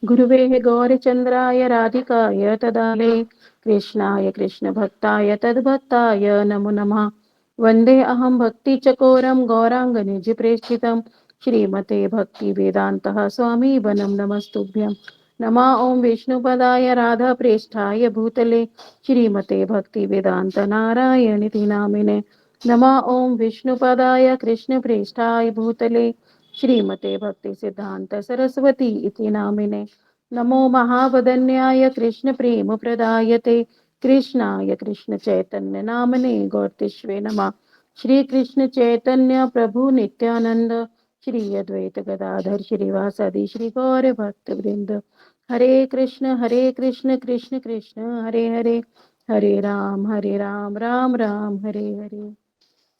गुरुवे गौरचन्द्राय राधिकाय तदाले कृष्णाय कृष्णभक्ताय तद्भक्ताय नमो नमः। वन्दे अहं भक्तिचकोरं गौराङ्गनिजप्रेषितं श्रीमते भक्तिवेदान्तः स्वामी वनं नमस्तुभ्यं। नमा ॐ विष्णुपदाय राधाप्रेष्ठाय भूतले श्रीमते भक्तिवेदान्त नारायणिति नामिने। नमा ॐ विष्णुपदाय कृष्णप्रेष्ठाय भूतले श्रीमते भक्तिसिद्धान्त सरस्वती इति नामिने। नमो महावदन्याय कृष्णप्रेमप्रदायते कृष्णाय कृष्णचैतन्य नामने गौर्तिष्वे नमः। श्री कृष्ण चैतन्य प्रभु नित्यानंद श्री अद्वैत गदाधर श्रीवासादि श्री गौर भक्त वृंद। हरे कृष्ण कृष्ण कृष्ण हरे हरे, हरे राम राम राम हरे हरे।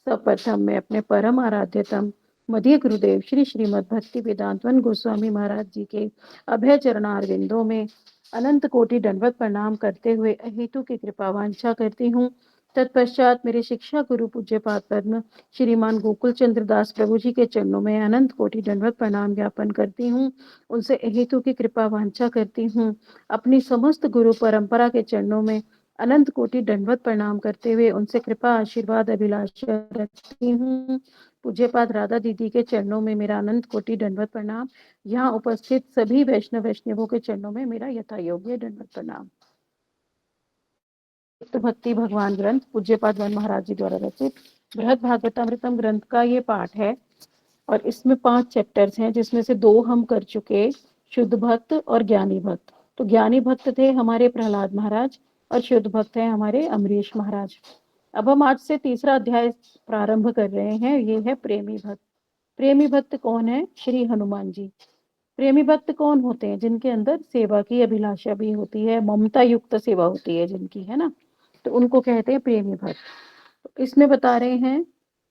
सर्वप्रथम मैं अपने परम आराध्यतम मध्य गुरुदेव श्री श्रीमद् भक्ति वेदांतवन गोस्वामी महाराज जी के अभय चरणार विंदों में अनंत कोटि दंडवत प्रणाम करते हुए अहेतु की कृपा वांछा करती हूँ। तत्पश्चात मेरे शिक्षा गुरु पूज्य पाद पद्म श्रीमान गोकुल चंद्र दास प्रभु जी के चरणों में अनंत कोटि दंडवत प्रणाम ज्ञापन करती हूँ। उनसे अहेतु की कृपा वांछा करती हूँ। अपनी समस्त गुरु परंपरा के चरणों में अनंत कोटि दंडवत प्रणाम करते हुए उनसे कृपा आशीर्वाद अभिलाषा रखती हूँ। पूज्यपाद राधा दीदी के चरणों में मेरा अनंत कोटि दंडवत प्रणाम। यहाँ उपस्थित सभी वैष्णव वैष्णवों के चरणों में मेरा यथा योग्य दंडवत प्रणाम। तो भक्ति भगवान ग्रंथ पूज्यपाद वन महाराज जी द्वारा रचित बृहद भागवतामृतम ग्रंथ का ये पाठ है और इसमें 5 चैप्टर्स हैं जिसमें से 2 हम कर चुके, शुद्ध भक्त और ज्ञानी भक्त। तो ज्ञानी भक्त थे हमारे प्रहलाद महाराज और शुद्ध भक्त हैं हमारे अमरीश महाराज। अब हम आज से तीसरा अध्याय प्रारंभ कर रहे हैं। ये है प्रेमी भक्त। प्रेमी भक्त कौन है? श्री हनुमान जी। प्रेमी भक्त कौन होते हैं? जिनके अंदर सेवा की अभिलाषा भी होती है, ममता युक्त सेवा होती है जिनकी, है ना, तो उनको कहते हैं प्रेमी भक्त। तो इसमें बता रहे हैं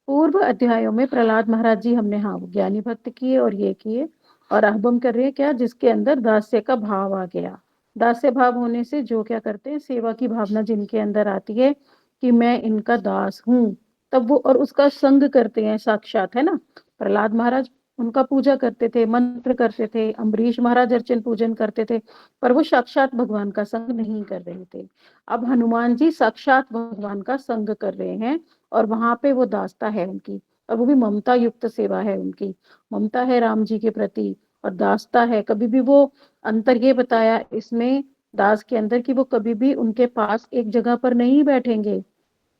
पूर्व अध्यायों में प्रहलाद महाराज जी हमने ज्ञानी भक्त किए और ये किए, और अब हम कर रहे हैं क्या? जिसके अंदर दास्य का भाव आ गया। दास्य भाव होने से जो क्या करते हैं, सेवा की भावना जिनके अंदर आती है कि मैं इनका दास हूँ, तब वो और उसका संग करते हैं साक्षात, है ना। प्रहलाद महाराज उनका पूजा करते थे, मंत्र करते थे, अम्बरीश महाराज अर्चन पूजन करते थे, पर वो साक्षात भगवान का संग नहीं कर रहे थे। अब हनुमान जी साक्षात भगवान का संग कर रहे हैं और वहां पे वो दासता है उनकी, और वो भी ममता युक्त सेवा है उनकी। ममता है राम जी के प्रति और दासता है। कभी भी वो अंतर ये बताया इसमें दास के अंदर कि वो कभी भी उनके पास एक जगह पर नहीं बैठेंगे।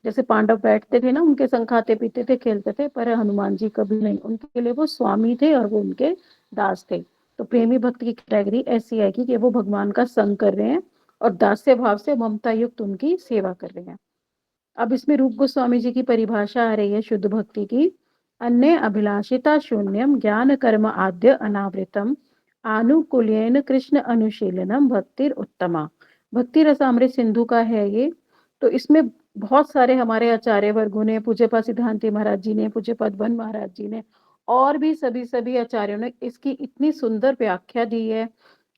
जैसे पांडव बैठते थे ना, उनके संग खाते पीते थे, खेलते थे, पर हनुमान जी कभी नहीं। उनके लिए वो स्वामी थे और वो उनके दास थे। तो प्रेमी भक्त की कैटेगरी ऐसी है कि वो भगवान का संग कर रहे हैं और दास्य भाव से ममता युक्त उनकी सेवा कर रहे हैं। अब इसमें रूप गोस्वामी जी की परिभाषा आ रही है शुद्ध भक्ति की। अन्य अभिलाषिता शून्यम ज्ञान कर्म आद्य अनावृतम आनुकूल्यन कृष्ण अनुशीलनम भक्तिर उत्तमा। भक्ति रसामृत सिंधु का है ये। तो इसमें बहुत सारे हमारे आचार्य वर्गों ने, पूज्यपाद सिद्धांति महाराज जी ने, पूज्यपाद वन महाराज जी ने और भी सभी सभी आचार्यों ने इसकी इतनी सुंदर व्याख्या दी है।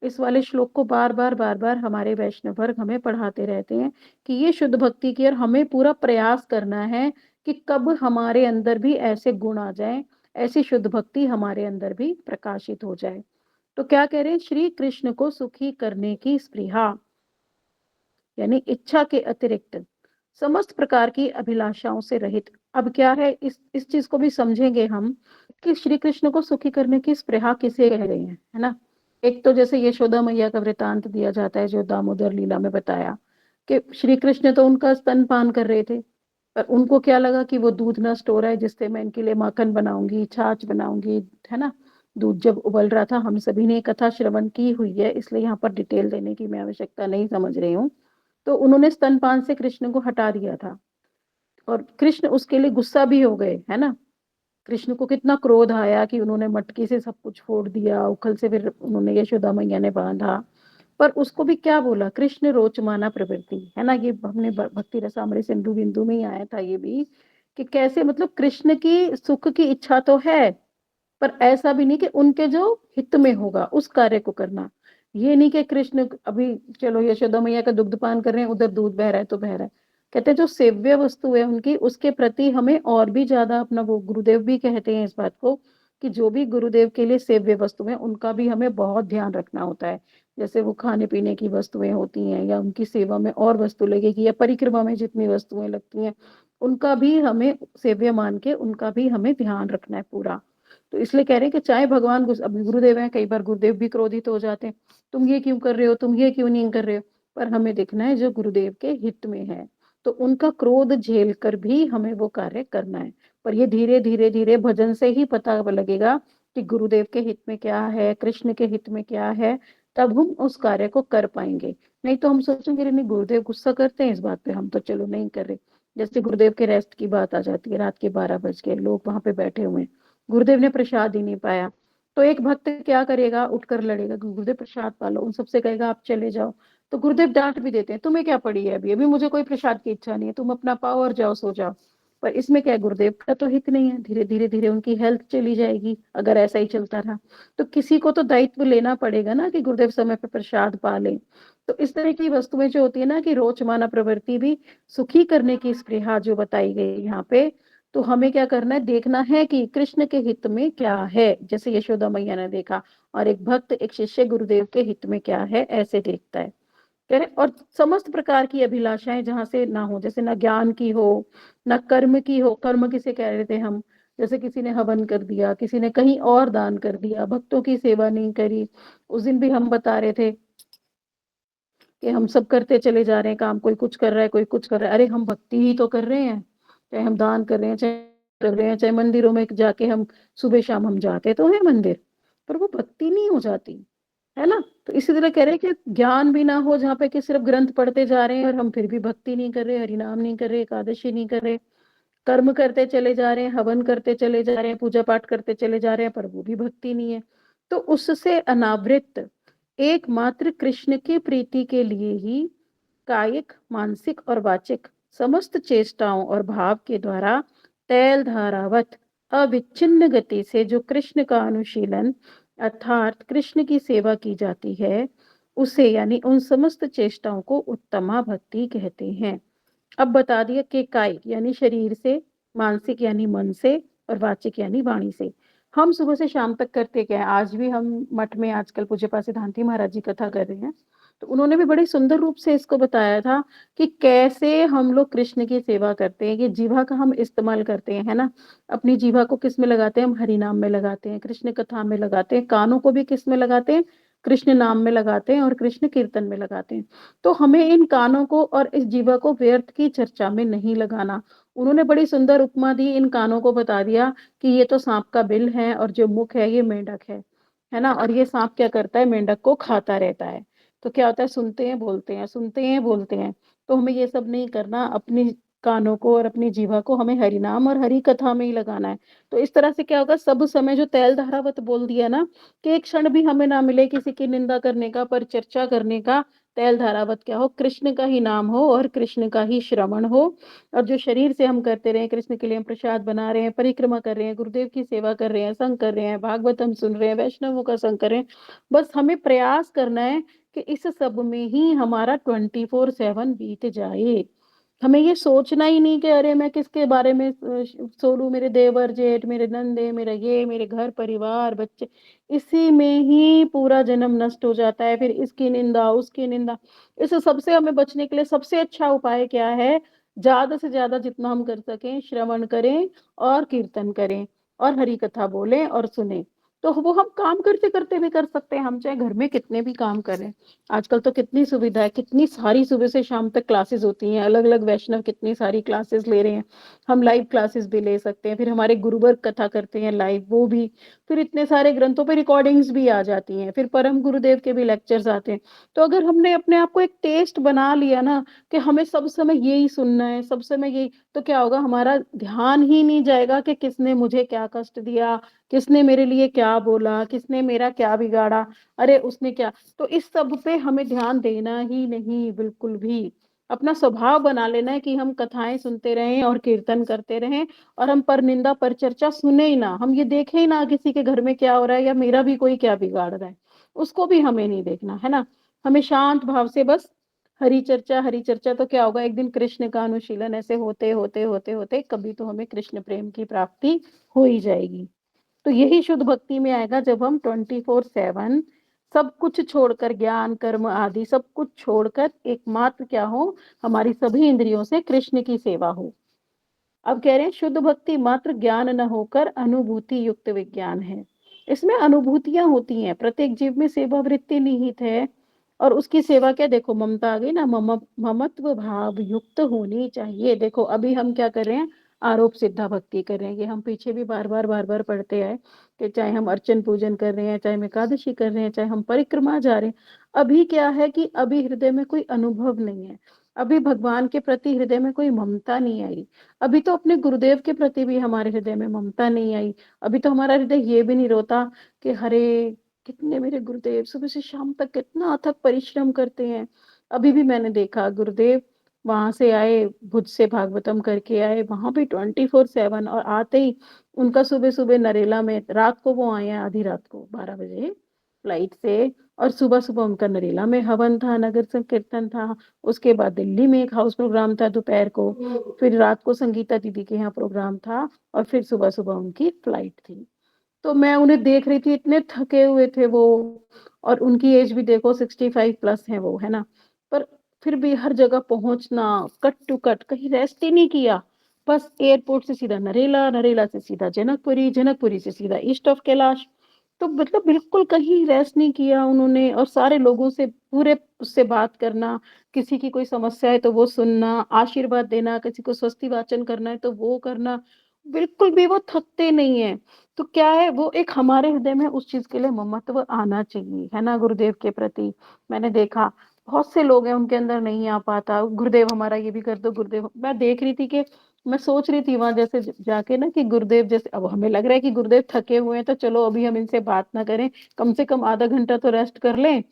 इस वाले श्लोक को बार बार हमारे वैष्णव वर्ग हमें पढ़ाते रहते हैं कि ये शुद्ध भक्ति की, और हमें पूरा प्रयास करना है कि कब हमारे अंदर भी ऐसे गुण आ जाएं, ऐसी शुद्ध भक्ति हमारे अंदर भी प्रकाशित हो जाए। तो क्या कह रहे हैं? श्री कृष्ण को सुखी करने की स्पृहा, यानी इच्छा के अतिरिक्त समस्त प्रकार की अभिलाषाओं से रहित। अब क्या है, इस चीज को भी समझेंगे हम कि श्री कृष्ण को सुखी करने की स्पृहा किसे कह रहे हैं, है ना। एक तो जैसे यशोदा मैया का वृतांत दिया जाता है जो दामोदर लीला में बताया कि श्री कृष्ण तो उनका स्तनपान कर रहे थे, पर उनको क्या लगा कि वो दूध नष्ट हो रहा है, जिससे मैं इनके लिए माखन बनाऊंगी, छाछ बनाऊंगी, है ना। दूध जब उबल रहा था, हम सभी ने कथा श्रवण की हुई है, इसलिए यहाँ पर डिटेल देने की मैं आवश्यकता नहीं समझ रही हूँ। तो उन्होंने स्तनपान से कृष्ण को हटा दिया था और कृष्ण उसके लिए गुस्सा भी हो गए, है ना। कृष्ण को कितना क्रोध आया कि उन्होंने मटकी से सब कुछ फोड़ दिया, उखल से फिर उन्होंने यशोदा मैया ने बांधा। पर उसको भी क्या बोला? कृष्ण रोचमाना प्रवृत्ति, है ना। ये हमने भक्ति रसामृत सिंधु बिंदु में ही आया था ये भी, कि कैसे मतलब कृष्ण की सुख की इच्छा तो है, पर ऐसा भी नहीं कि उनके जो हित में होगा उस कार्य को करना। ये नहीं कि कृष्ण अभी चलो यशोदा मैया का दुग्ध पान कर रहे हैं, उधर दूध बह रहा है तो बह रहा है। कहते हैं जो सेव्य वस्तु है उनकी, उसके प्रति हमें और भी ज्यादा अपना, वो गुरुदेव भी कहते हैं इस बात को कि जो भी गुरुदेव के लिए सेव्य वस्तु है उनका भी हमें बहुत ध्यान रखना होता है। जैसे वो खाने पीने की वस्तुएं होती हैं या उनकी सेवा में और वस्तु लगेगी या परिक्रमा में जितनी वस्तुएं लगती हैं, उनका भी हमें सेव्य मान के उनका भी हमें ध्यान रखना है पूरा। तो इसलिए कह रहे हैं कि चाहे भगवान अभी गुरुदेव हैं, कई बार गुरुदेव भी क्रोधित हो जाते हैं, तुम ये क्यों कर रहे हो, तुम ये क्यों नहीं कर रहे हो, पर हमें देखना है जो गुरुदेव के हित में है, तो उनका क्रोध झेल कर भी हमें वो कार्य करना है। पर ये धीरे धीरे धीरे भजन से ही पता लगेगा कि गुरुदेव के हित में क्या है, कृष्ण के हित में क्या है, तब हम उस कार्य को कर पाएंगे। नहीं तो हम सोचेंगे नहीं, गुरुदेव गुस्सा करते हैं इस बात पे, हम तो चलो नहीं कर रहे। जैसे गुरुदेव के रेस्ट की बात आ जाती है, रात के 12 बज के लोग वहां पे बैठे हुए हैं, गुरुदेव ने प्रसाद ही नहीं पाया, तो एक भक्त क्या करेगा, उठकर लड़ेगा कि गुरुदेव प्रसाद पालो, उन सबसे कहेगा आप चले जाओ। तो गुरुदेव डांट भी देते हैं, तुम्हें क्या पड़ी है, अभी अभी मुझे कोई प्रसाद की इच्छा नहीं है, तुम अपना पाओ और जाओ सो जाओ। पर इसमें क्या है, गुरुदेव का तो हित नहीं है, धीरे धीरे धीरे उनकी हेल्थ चली जाएगी अगर ऐसा ही चलता रहा। तो किसी को तो दायित्व लेना पड़ेगा ना कि गुरुदेव समय पर प्रसाद पा ले। तो इस तरह की वस्तुएं जो होती है ना, कि रोचमाना प्रवृत्ति भी सुखी करने की स्पृहा जो बताई गई यहाँ पे, तो हमें क्या करना है, देखना है कि कृष्ण के हित में क्या है, जैसे यशोदा मैया ने देखा, और एक भक्त एक शिष्य गुरुदेव के हित में क्या है ऐसे देखता है। कह रहे और समस्त प्रकार की अभिलाषाएं जहां से ना हो, जैसे ना ज्ञान की हो, ना कर्म की हो, कर्म किसे कह रहे थे हम, जैसे किसी ने हवन कर दिया, किसी ने कहीं और दान कर दिया, भक्तों की सेवा नहीं करी। उस दिन भी हम बता रहे थे कि हम सब करते चले जा रहे हैं काम, कोई कुछ कर रहा है, कोई कुछ कर रहा है, अरे हम भक्ति ही तो कर रहे हैं, चाहे हम दान कर रहे हैं, चाहे कर रहे हैं, चाहे मंदिरों में जाके हम सुबह शाम हम जाते तो हैं मंदिर, पर वो भक्ति नहीं हो जाती, है ना। तो इसी तरह कह रहे हैं कि ज्ञान भी ना हो, जहाँ पे कि सिर्फ ग्रंथ पढ़ते जा रहे हैं और हम फिर भी भक्ति नहीं कर रहे, हरिनाम नहीं कर रहे, एकादशी नहीं कर रहे, कर्म करते चले जा रहे हैं, हवन करते चले जा रहे हैं, पूजा पाठ करते चले जा रहे हैं, पर वो भी भक्ति नहीं है। तो उससे अनावृत एकमात्र कृष्ण की प्रीति के लिए ही कायिक, मानसिक और वाचिक समस्त चेष्टाओं और भाव के द्वारा तैल धारावत अविच्छिन्न गति से जो कृष्ण का अनुशीलन अर्थात कृष्ण की सेवा की जाती है, उसे यानी उन समस्त चेष्टाओं को उत्तमा भक्ति कहते हैं। अब बता दिया कि कायिक यानी शरीर से, मानसिक यानी मन से, और वाचिक यानी वाणी से। हम सुबह से शाम तक करते क्या है, आज भी हम मठ में आजकल पूज्यपाद सिद्धांति महाराज जी कथा कर रहे हैं, तो उन्होंने भी बड़े सुंदर रूप से इसको बताया था कि कैसे हम लोग कृष्ण की सेवा करते हैं, कि जीवा का हम इस्तेमाल करते हैं, है ना। अपनी जीवा को किस में लगाते हैं, हम हरि नाम में लगाते हैं, कृष्ण कथा में लगाते हैं, कानों को भी किस में लगाते हैं, कृष्ण नाम में लगाते हैं और कृष्ण कीर्तन में लगाते हैं। तो हमें इन कानों को और इस जीवा को व्यर्थ की चर्चा में नहीं लगाना। उन्होंने बड़ी सुंदर उपमा दी, इन कानों को बता दिया कि ये तो सांप का बिल है और जो मुख है ये मेंढक है ना, और ये सांप क्या करता है, मेंढक को खाता रहता है। तो क्या होता है, सुनते हैं बोलते हैं, सुनते हैं बोलते हैं। तो हमें ये सब नहीं करना, अपनी कानों को और अपनी जीवा को हमें हरि नाम और हरि कथा में ही लगाना है। तो इस तरह से क्या होगा, सब समय जो तैल धारावत बोल दिया ना, कि एक क्षण भी हमें ना मिले किसी की निंदा करने का, पर चर्चा करने का। तैल धारावत क्या हो, कृष्ण का ही नाम हो और कृष्ण का ही श्रवण हो। और जो शरीर से हम करते रहे, कृष्ण के लिए हम प्रसाद बना रहे हैं, परिक्रमा कर रहे हैं, गुरुदेव की सेवा कर रहे हैं, संग कर रहे हैं, भागवत हम सुन रहे हैं, वैष्णवों का संग कर रहे हैं, बस हमें प्रयास करना है कि इस सब में ही हमारा 24/7 बीत जाए। हमें ये सोचना ही नहीं कि अरे मैं किसके बारे में सोलू, मेरे देवर जेठ, मेरे नंदे, मेरा ये, मेरे घर परिवार बच्चे, इसी में ही पूरा जन्म नष्ट हो जाता है, फिर इसकी निंदा उसकी निंदा। इस सबसे हमें बचने के लिए सबसे अच्छा उपाय क्या है, ज्यादा से ज्यादा जितना हम कर सकें श्रवण करें और कीर्तन करें और हरि कथा बोलें और सुने। तो वो हम काम करते करते भी कर सकते हैं, हम चाहे घर में कितने भी काम करें। आजकल तो कितनी सुविधा है, कितनी सारी सुबह से शाम तक क्लासेस होती हैं, अलग अलग वैष्णव कितनी सारी क्लासेस ले रहे हैं। हम लाइव क्लासेस भी ले सकते हैं, फिर हमारे गुरुवर कथा करते हैं लाइव, वो भी, फिर इतने सारे ग्रंथों पे रिकॉर्डिंग्स भी आ जाती हैं, फिर परम गुरुदेव के भी लेक्चर्स आते हैं। तो अगर हमने अपने आप को एक टेस्ट बना लिया ना कि हमें सब समय यही सुनना है, सब समय यही, तो क्या होगा, हमारा ध्यान ही नहीं जाएगा कि किसने मुझे क्या कष्ट दिया, किसने मेरे लिए क्या बोला, किसने मेरा क्या बिगाड़ा, अरे उसने क्या। तो इस सब पे हमें ध्यान देना ही नहीं बिल्कुल भी। अपना स्वभाव बना लेना है कि हम कथाएं सुनते रहें और कीर्तन करते रहें, और हम पर निंदा पर चर्चा सुने ही ना, हम ये देखें ही ना किसी के घर में क्या हो रहा है या मेरा भी कोई क्या बिगाड़ रहा है, उसको भी हमें नहीं देखना, है ना। हमें शांत भाव से बस हरी चर्चा, हरी चर्चा। तो क्या होगा, एक दिन कृष्ण का अनुशीलन ऐसे होते होते होते होते कभी तो हमें कृष्ण प्रेम की प्राप्ति हो ही जाएगी। तो यही शुद्ध भक्ति में आएगा जब हम 24/7 सब कुछ छोड़कर, ज्ञान कर्म आदि सब कुछ छोड़कर एकमात्र क्या हो, हमारी सभी इंद्रियों से कृष्ण की सेवा हो। अब कह रहे हैं शुद्ध भक्ति मात्र ज्ञान न होकर अनुभूति युक्त विज्ञान है। इसमें अनुभूतियां होती हैं, प्रत्येक जीव में सेवा वृत्ति निहित है। और उसकी सेवा क्या, देखो ममता आ गई ना, ममत्व भाव युक्त होनी चाहिए। देखो अभी हम क्या कर रहे हैं, आरोप सिद्धा भक्ति कर रहे हैं। ये हम पीछे भी बार बार पढ़ते आए कि चाहे हम अर्चन पूजन कर रहे हैं, चाहे हम एकादशी कर रहे हैं, चाहे हम परिक्रमा जा रहे हैं, अभी क्या है कि अभी हृदय में कोई अनुभव नहीं है। अभी भगवान के प्रति हृदय में कोई ममता नहीं आई। अभी तो अपने गुरुदेव के प्रति भी हमारे हृदय में ममता नहीं आई। अभी तो हमारा हृदय ये भी नहीं रोता कि हरे, कितने मेरे गुरुदेव सुबह से शाम तक कितना अथक परिश्रम करते हैं। अभी भी मैंने देखा गुरुदेव वहां से आए, भुज से भागवतम करके आए, वहां भी 24/7, और आते ही उनका सुबह सुबह नरेला में, रात को वो आए हैं, आधी रात को 12 बजे फ्लाइट से, और सुबह सुबह उनका नरेला में हवन था, नगर संकीर्तन था। उसके बाद दिल्ली में एक हाउस प्रोग्राम था दोपहर को, फिर रात को संगीता दीदी के यहाँ प्रोग्राम था, और फिर सुबह सुबह उनकी फ्लाइट थी। तो मैं उन्हें देख रही थी, इतने थके हुए थे वो, और उनकी एज भी देखो 65+ है वो, है ना। पर फिर भी हर जगह पहुंचना, कट टू कट, कहीं रेस्ट ही नहीं किया। बस एयरपोर्ट से सीधा नरेला, नरेला से सीधा जनकपुरी, जनकपुरी से सीधा ईस्ट ऑफ कैलाश। तो मतलब बिल्कुल कहीं रेस्ट नहीं किया उन्होंने, और सारे लोगों से पूरे उससे बात करना, किसी की कोई समस्या है तो वो सुनना, आशीर्वाद देना, किसी को स्वस्ति वाचन करना है तो वो करना, बिल्कुल भी वो थकते नहीं है। तो क्या है, वो एक हमारे हृदय में उस चीज के लिए ममत्व आना चाहिए, है ना, गुरुदेव के प्रति। मैंने देखा बहुत से लोग हैं उनके अंदर नहीं आ पाता, गुरुदेव हमारा ये भी कर दो, गुरुदेव। मैं देख रही थी कि, मैं सोच रही थी वहां जैसे जाके ना कि गुरुदेव जैसे, अब हमें लग रहा है कि गुरुदेव थके हुए हैं तो चलो अभी हम इनसे बात ना करें, कम से कम आधा घंटा तो रेस्ट कर लें।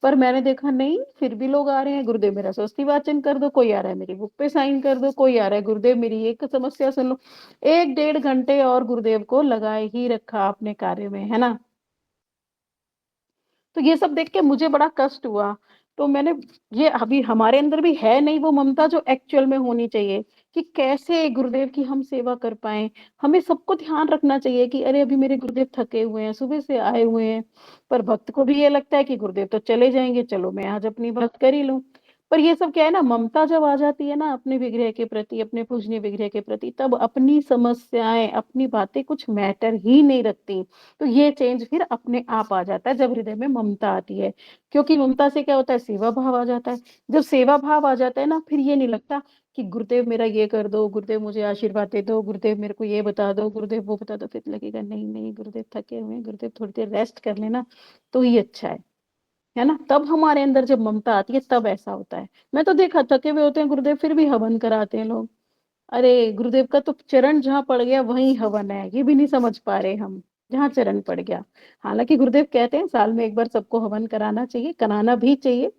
पर मैंने देखा नहीं, फिर भी लोग आ रहे हैं, गुरुदेव मेरा स्वस्ति वाचन कर दो, कोई आ रहा है मेरी बुक पे साइन कर दो, कोई आ रहा है गुरुदेव मेरी एक समस्या सुन लो। 1-1.5 घंटे और गुरुदेव को लगाए ही रखा अपने कार्य में, है ना। तो ये सब देख के मुझे बड़ा कष्ट हुआ। तो मैंने, ये अभी हमारे अंदर भी है नहीं वो ममता जो एक्चुअल में होनी चाहिए, कि कैसे गुरुदेव की हम सेवा कर पाए। हमें सबको ध्यान रखना चाहिए कि अरे अभी मेरे गुरुदेव थके हुए हैं, सुबह से आए हुए हैं। पर भक्त को भी ये लगता है कि गुरुदेव तो चले जाएंगे, चलो मैं आज अपनी भक्त कर ही लूं। पर ये सब क्या है ना, ममता जब आ जाती है ना अपने विग्रह के प्रति, अपने पूजनीय विग्रह के प्रति, तब अपनी समस्याएं, अपनी बातें कुछ मैटर ही नहीं रखती। तो ये चेंज फिर अपने आप आ जाता है जब हृदय में ममता आती है। क्योंकि ममता से क्या होता है, सेवा भाव आ जाता है। जब सेवा भाव आ जाता है ना, फिर ये नहीं लगता कि गुरुदेव मेरा ये कर दो, गुरुदेव मुझे आशीर्वाद दे दो, गुरुदेव मेरे को ये बता दो, गुरुदेव वो बता दो। फिर लगेगा नहीं नहीं, गुरुदेव थके हुए हैं, गुरुदेव थोड़ी देर रेस्ट कर लेना तो ही अच्छा है ना। तब हमारे अंदर जब ममता आती है तब ऐसा होता है। मैं तो देखा थके हुए होते हैं गुरुदेव, फिर भी हवन कराते हैं लोग। अरे गुरुदेव का तो चरण जहां पड़ गया वहीं हवन है, ये भी नहीं समझ पा रहे हम, जहां चरण पड़ गया। हालांकि गुरुदेव कहते हैं साल में एक बार सबको हवन कराना चाहिए, कराना भी चाहिए।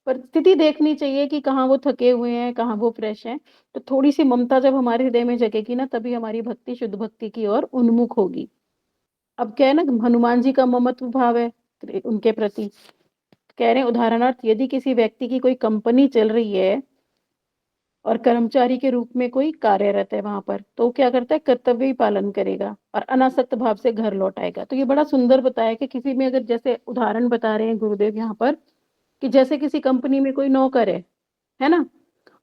पर स्थिति देखनी चाहिए कि कहाँ वो थके हुए हैं, कहाँ वो फ्रेश हैं। तो थोड़ी सी ममता जब हमारे हृदय में जगेगी ना, तभी हमारी भक्ति शुद्ध भक्ति की ओर उन्मुख होगी। अब क्या है ना, हनुमान जी का ममत्व भाव है उनके प्रति। कह रहे हैं उदाहरणार्थ, यदि किसी व्यक्ति की कोई कंपनी चल रही है और कर्मचारी के रूप में कोई कार्यरत है वहां पर, तो वो क्या करता है, कर्तव्य ही पालन करेगा और अनासक्त भाव से घर लौट आएगा। तो ये बड़ा सुंदर बताया कि किसी में अगर, जैसे उदाहरण बता रहे हैं गुरुदेव यहाँ पर, कि जैसे किसी कंपनी में कोई नौकर है ना,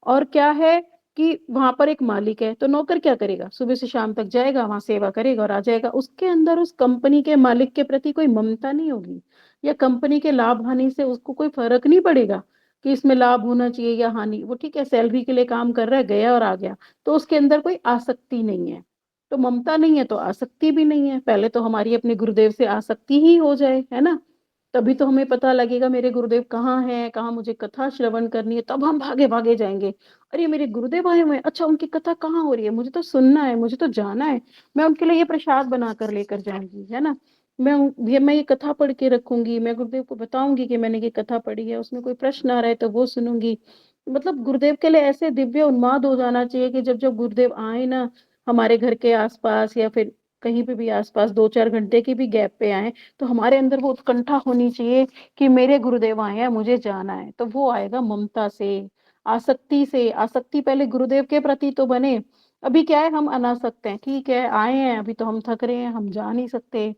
और क्या है कि वहां पर एक मालिक है, तो नौकर क्या करेगा, सुबह से शाम तक जाएगा, वहां सेवा करेगा और आ जाएगा। उसके अंदर उस कंपनी के मालिक के प्रति कोई ममता नहीं होगी, या कंपनी के लाभ हानि से उसको कोई फर्क नहीं पड़ेगा कि इसमें लाभ होना चाहिए या हानि। वो ठीक है, सैलरी के लिए काम कर रहा है, गया और आ गया। तो उसके अंदर कोई आसक्ति नहीं है। तो ममता नहीं है तो आसक्ति भी नहीं है। पहले तो हमारी अपने गुरुदेव से आसक्ति ही हो जाए, है ना। तभी तो हमें पता लगेगा मेरे गुरुदेव कहाँ हैं, कहाँ मुझे कथा श्रवण करनी है, तब हम भागे भागे जाएंगे। अरे मेरे गुरुदेव आए हुए हैं, अच्छा उनकी कथा कहाँ हो रही है, मुझे तो सुनना है, मुझे तो जाना है। मैं उनके लिए ये प्रसाद बना कर लेकर जाऊंगी, है ना। मैं ये कथा पढ़ के रखूंगी, मैं गुरुदेव को बताऊंगी कि मैंने ये कथा पढ़ी है, उसमें कोई प्रश्न आ रहा है तो वो सुनूंगी। मतलब गुरुदेव के लिए ऐसे दिव्य उन्माद हो जाना चाहिए कि जब जब गुरुदेव आए ना हमारे घर के आसपास, या फिर कहीं पे भी आसपास 2-4 घंटे की भी गैप पे आए, तो हमारे अंदर वो उत्कंठा होनी चाहिए कि मेरे गुरुदेव आए हैं, मुझे जाना है। तो वो आएगा ममता से, आसक्ति से। आसक्ति पहले गुरुदेव के प्रति तो बने। अभी क्या है, हम अनासक्त हैं, ठीक है आए हैं, अभी तो हम थक रहे हैं, हम जा नहीं सकते।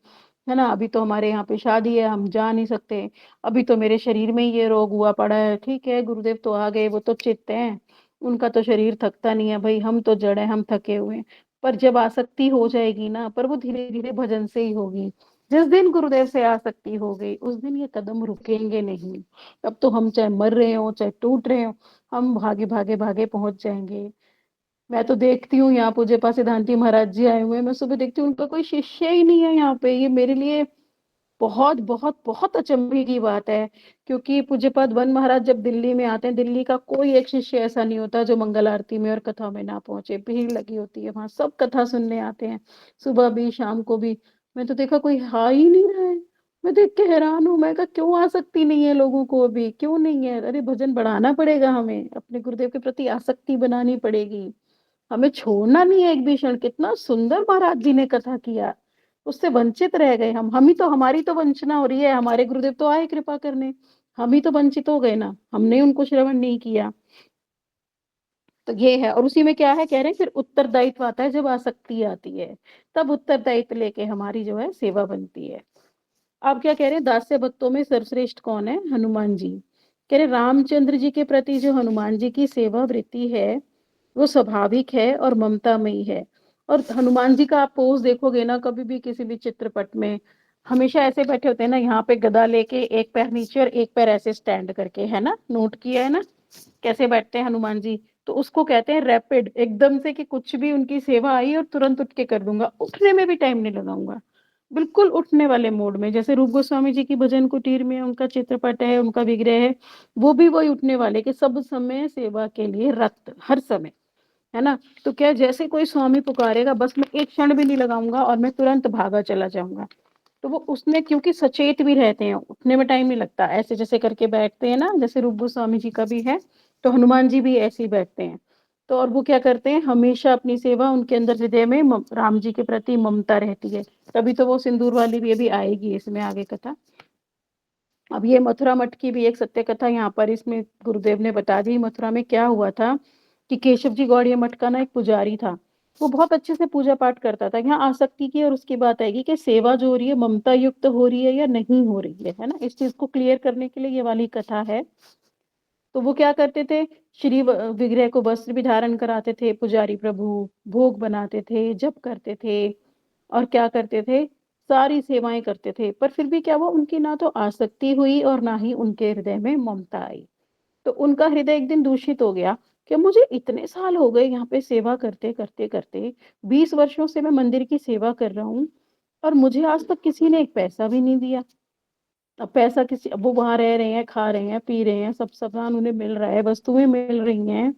है ना, अभी तो हमारे यहाँ पे शादी है, हम जा नहीं सकते, अभी तो मेरे शरीर में ही ये रोग हुआ पड़ा है। ठीक है, गुरुदेव तो आ गए, वो तो चित्त हैं, उनका तो शरीर थकता नहीं है भाई, हम तो जड़ है, हम थके हुए हैं। पर जब आसक्ति हो जाएगी ना, पर वो धीरे धीरे भजन से ही होगी। जिस दिन गुरुदेव से आसक्ति हो गई, उस दिन ये कदम रुकेंगे नहीं। अब तो हम चाहे मर रहे हो, चाहे टूट रहे हो, हम भागे भागे भागे पहुंच जाएंगे। मैं तो देखती हूँ यहाँ पूज्य पास सिद्धांति महाराज जी आए हुए हैं, मैं सुबह देखती हूँ उनका कोई शिष्य ही नहीं है यहाँ पे। ये मेरे लिए बहुत बहुत बहुत अचंभे की बात है। क्योंकि पूज्यपाद वन महाराज जब दिल्ली में आते हैं, दिल्ली का कोई एक शिष्य ऐसा नहीं होता जो मंगल आरती में और कथा में ना पहुंचे। भीड़ लगी होती है वहां, सब कथा सुनने आते हैं, सुबह भी शाम को भी। मैं तो देखा कोई आ ही नहीं रहा है। मैं देख के हैरान हूँ, मैं कहा क्यों आसक्ति नहीं है लोगों को, अभी क्यों नहीं है? अरे भजन बढ़ाना पड़ेगा, हमें अपने गुरुदेव के प्रति आसक्ति बनानी पड़ेगी, हमें छोड़ना नहीं है एक भी क्षण। कितना सुंदर महाराज जी ने कथा किया, उससे वंचित रह गए हम ही तो, हमारी तो वंचना हो रही है। हमारे गुरुदेव तो आए कृपा करने, हम ही तो वंचित हो गए ना, हमने उनको श्रवण नहीं किया। तो ये है। और उसी में क्या है, कह रहे हैं फिर उत्तरदायित्व आता है, जब आसक्ति आती है तब उत्तरदायित्व लेके हमारी जो है सेवा बनती है। आप क्या कह रहे हैं, दास्य भक्तों में सर्वश्रेष्ठ कौन है? हनुमान जी। कह रहे रामचंद्र जी के प्रति जो हनुमान जी की सेवा वृत्ति है, वो स्वाभाविक है और ममतामयी है। और हनुमान जी का आप पोज देखोगे ना, कभी भी किसी भी चित्रपट में, हमेशा ऐसे बैठे होते हैं ना, यहाँ पे गदा लेके, एक पैर नीचे और एक पैर ऐसे स्टैंड करके, है ना, नोट किया है ना कैसे बैठते हैं हनुमान जी। तो उसको कहते हैं रैपिड, एकदम से कि कुछ भी उनकी सेवा आई और तुरंत उठ के कर दूंगा, उठने में भी टाइम नहीं लगाऊंगा। बिल्कुल उठने वाले मोड में, जैसे रूप गोस्वामी जी की भजन कुटीर में उनका चित्रपट है, उनका विग्रह है, वो भी वही उठने वाले कि सब समय सेवा के लिए रक्त, हर समय, है ना। तो क्या, जैसे कोई स्वामी पुकारेगा, बस मैं एक क्षण भी नहीं लगाऊंगा और मैं तुरंत भागा चला जाऊंगा। तो वो उसमें क्योंकि सचेत भी रहते हैं, उठने में टाइम नहीं लगता, ऐसे जैसे करके बैठते हैं ना, जैसे रूप गोस्वामी जी का भी है, तो हनुमान जी भी ऐसे ही बैठते हैं। तो और वो क्या करते हैं, हमेशा अपनी सेवा, उनके अंदर हृदय में राम जी के प्रति ममता रहती है। तभी तो वो सिंदूर वाली भी अभी आएगी इसमें आगे कथा। अब ये मथुरा मठ की भी एक सत्य कथा यहाँ पर इसमें गुरुदेव ने बता दी। मथुरा में क्या हुआ था कि केशव जी गौड़िया मठ का ना एक पुजारी था, वो बहुत अच्छे से पूजा पाठ करता था। यहाँ आसक्ति की और उसकी बात आएगी कि सेवा जो हो रही है ममता युक्त हो रही है या नहीं हो रही है ना, इस चीज को क्लियर करने के लिए ये वाली कथा है। तो वो क्या करते थे, श्री विग्रह को वस्त्र भी धारण कराते थे पुजारी प्रभु, भोग बनाते थे, जप करते थे, और क्या करते थे, सारी सेवाएं करते थे। पर फिर भी क्या हुआ, उनकी ना तो आसक्ति हुई और ना ही उनके हृदय में ममता आई। तो उनका हृदय एक दिन दूषित हो गया कि मुझे इतने साल हो गए यहाँ पे सेवा करते करते करते, 20 वर्षों से मैं मंदिर की सेवा कर रहा हूँ, और मुझे आज तक किसी ने एक पैसा भी नहीं दिया। अब पैसा किसी, अब वो वहां रह रहे हैं, खा रहे हैं, पी रहे हैं, सब सामान उन्हें मिल रहा है, वस्तुएं मिल रही हैं,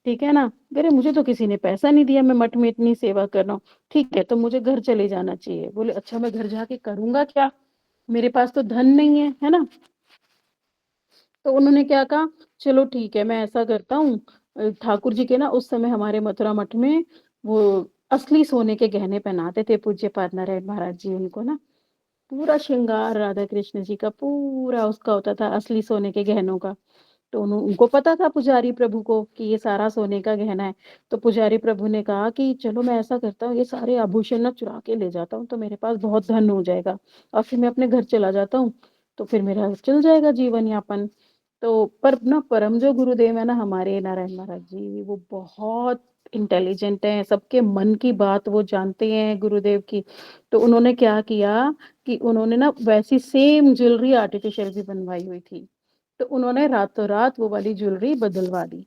ठीक है ना। अरे मुझे तो किसी ने पैसा नहीं दिया, मैं मठ में इतनी सेवा कर रहा हूँ। ठीक है, तो मुझे घर चले जाना चाहिए। बोले अच्छा, मैं घर जाके करूंगा क्या, मेरे पास तो धन नहीं है ना। तो उन्होंने क्या कहा, चलो ठीक है, मैं ऐसा करता हूँ, ठाकुर जी के ना उस समय हमारे मथुरा मठ में वो असली सोने के गहने पहनाते थे पूज्य पाद नारायण महाराज जी उनको ना, पूरा श्रृंगार राधा कृष्ण जी का पूरा उसका होता था, असली सोने के गहनों का। तो उनको पता था पुजारी प्रभु को कि ये सारा सोने का गहना है। तो पुजारी प्रभु ने कहा कि चलो मैं ऐसा करता हूँ, ये सारे आभूषण ना चुरा के ले जाता हूँ, तो मेरे पास बहुत धन हो जाएगा, और फिर मैं अपने घर चला जाता हूँ, तो फिर मेरा चल जाएगा जीवन यापन। तो पर ना, परम जो गुरुदेव है ना हमारे नारायण महाराज जी, वो बहुत इंटेलिजेंट है, सबके मन की बात वो जानते हैं गुरुदेव की। तो उन्होंने क्या किया कि उन्होंने ना वैसी सेम ज्वेलरी आर्टिफिशियल भी बनवाई हुई थी। तो उन्होंने रातों रात वो वाली ज्वेलरी बदलवा दी।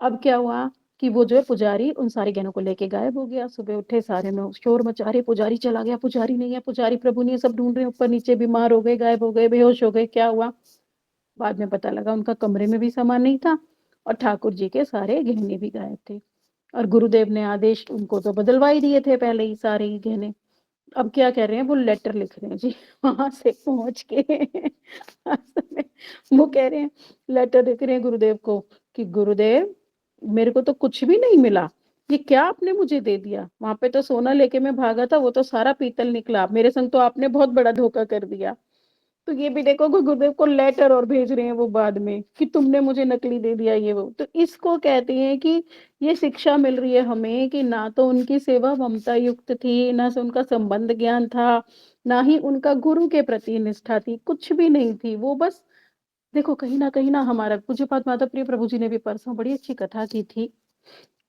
अब क्या हुआ कि वो जो है पुजारी उन सारे गहनों को लेके गायब हो गया। सुबह उठे, सारे में शोर मचा रहे, पुजारी चला गया, पुजारी नहीं है, पुजारी प्रभु नहीं है, सब ढूंढ रहे हैं, ऊपर नीचे, बीमार हो गए, गायब हो गए, बेहोश हो गए, क्या हुआ। बाद में पता लगा उनका कमरे में भी सामान नहीं था, और ठाकुर जी के सारे गहने भी गायब थे। और गुरुदेव ने आदेश, उनको तो बदलवा ही दिए थे पहले ही सारे ही गहने। अब क्या कर रहे हैं, वो लेटर लिख रहे हैं जी वहां से पहुंच के वो कह रहे हैं, लेटर लिख रहे हैं गुरुदेव को कि गुरुदेव, मेरे को तो कुछ भी नहीं मिला, ये क्या आपने मुझे दे दिया, वहां पे तो सोना लेके मैं भागा था, वो तो सारा पीतल निकला, मेरे संग तो आपने बहुत बड़ा धोखा कर दिया। तो ये भी देखो कि गुरुदेव को लेटर और भेज रहे हैं वो बाद में कि तुमने मुझे नकली दे दिया ये वो। तो इसको कहते हैं कि ये शिक्षा मिल रही है हमें कि ना तो उनकी सेवा ममता युक्त थी, ना से उनका संबंध ज्ञान था, ना ही उनका गुरु के प्रति निष्ठा थी, कुछ भी नहीं थी। वो बस देखो कहीं न हमारा पूज्यपाद माता प्रिय प्रभु जी ने भी परसों बड़ी अच्छी कथा की थी।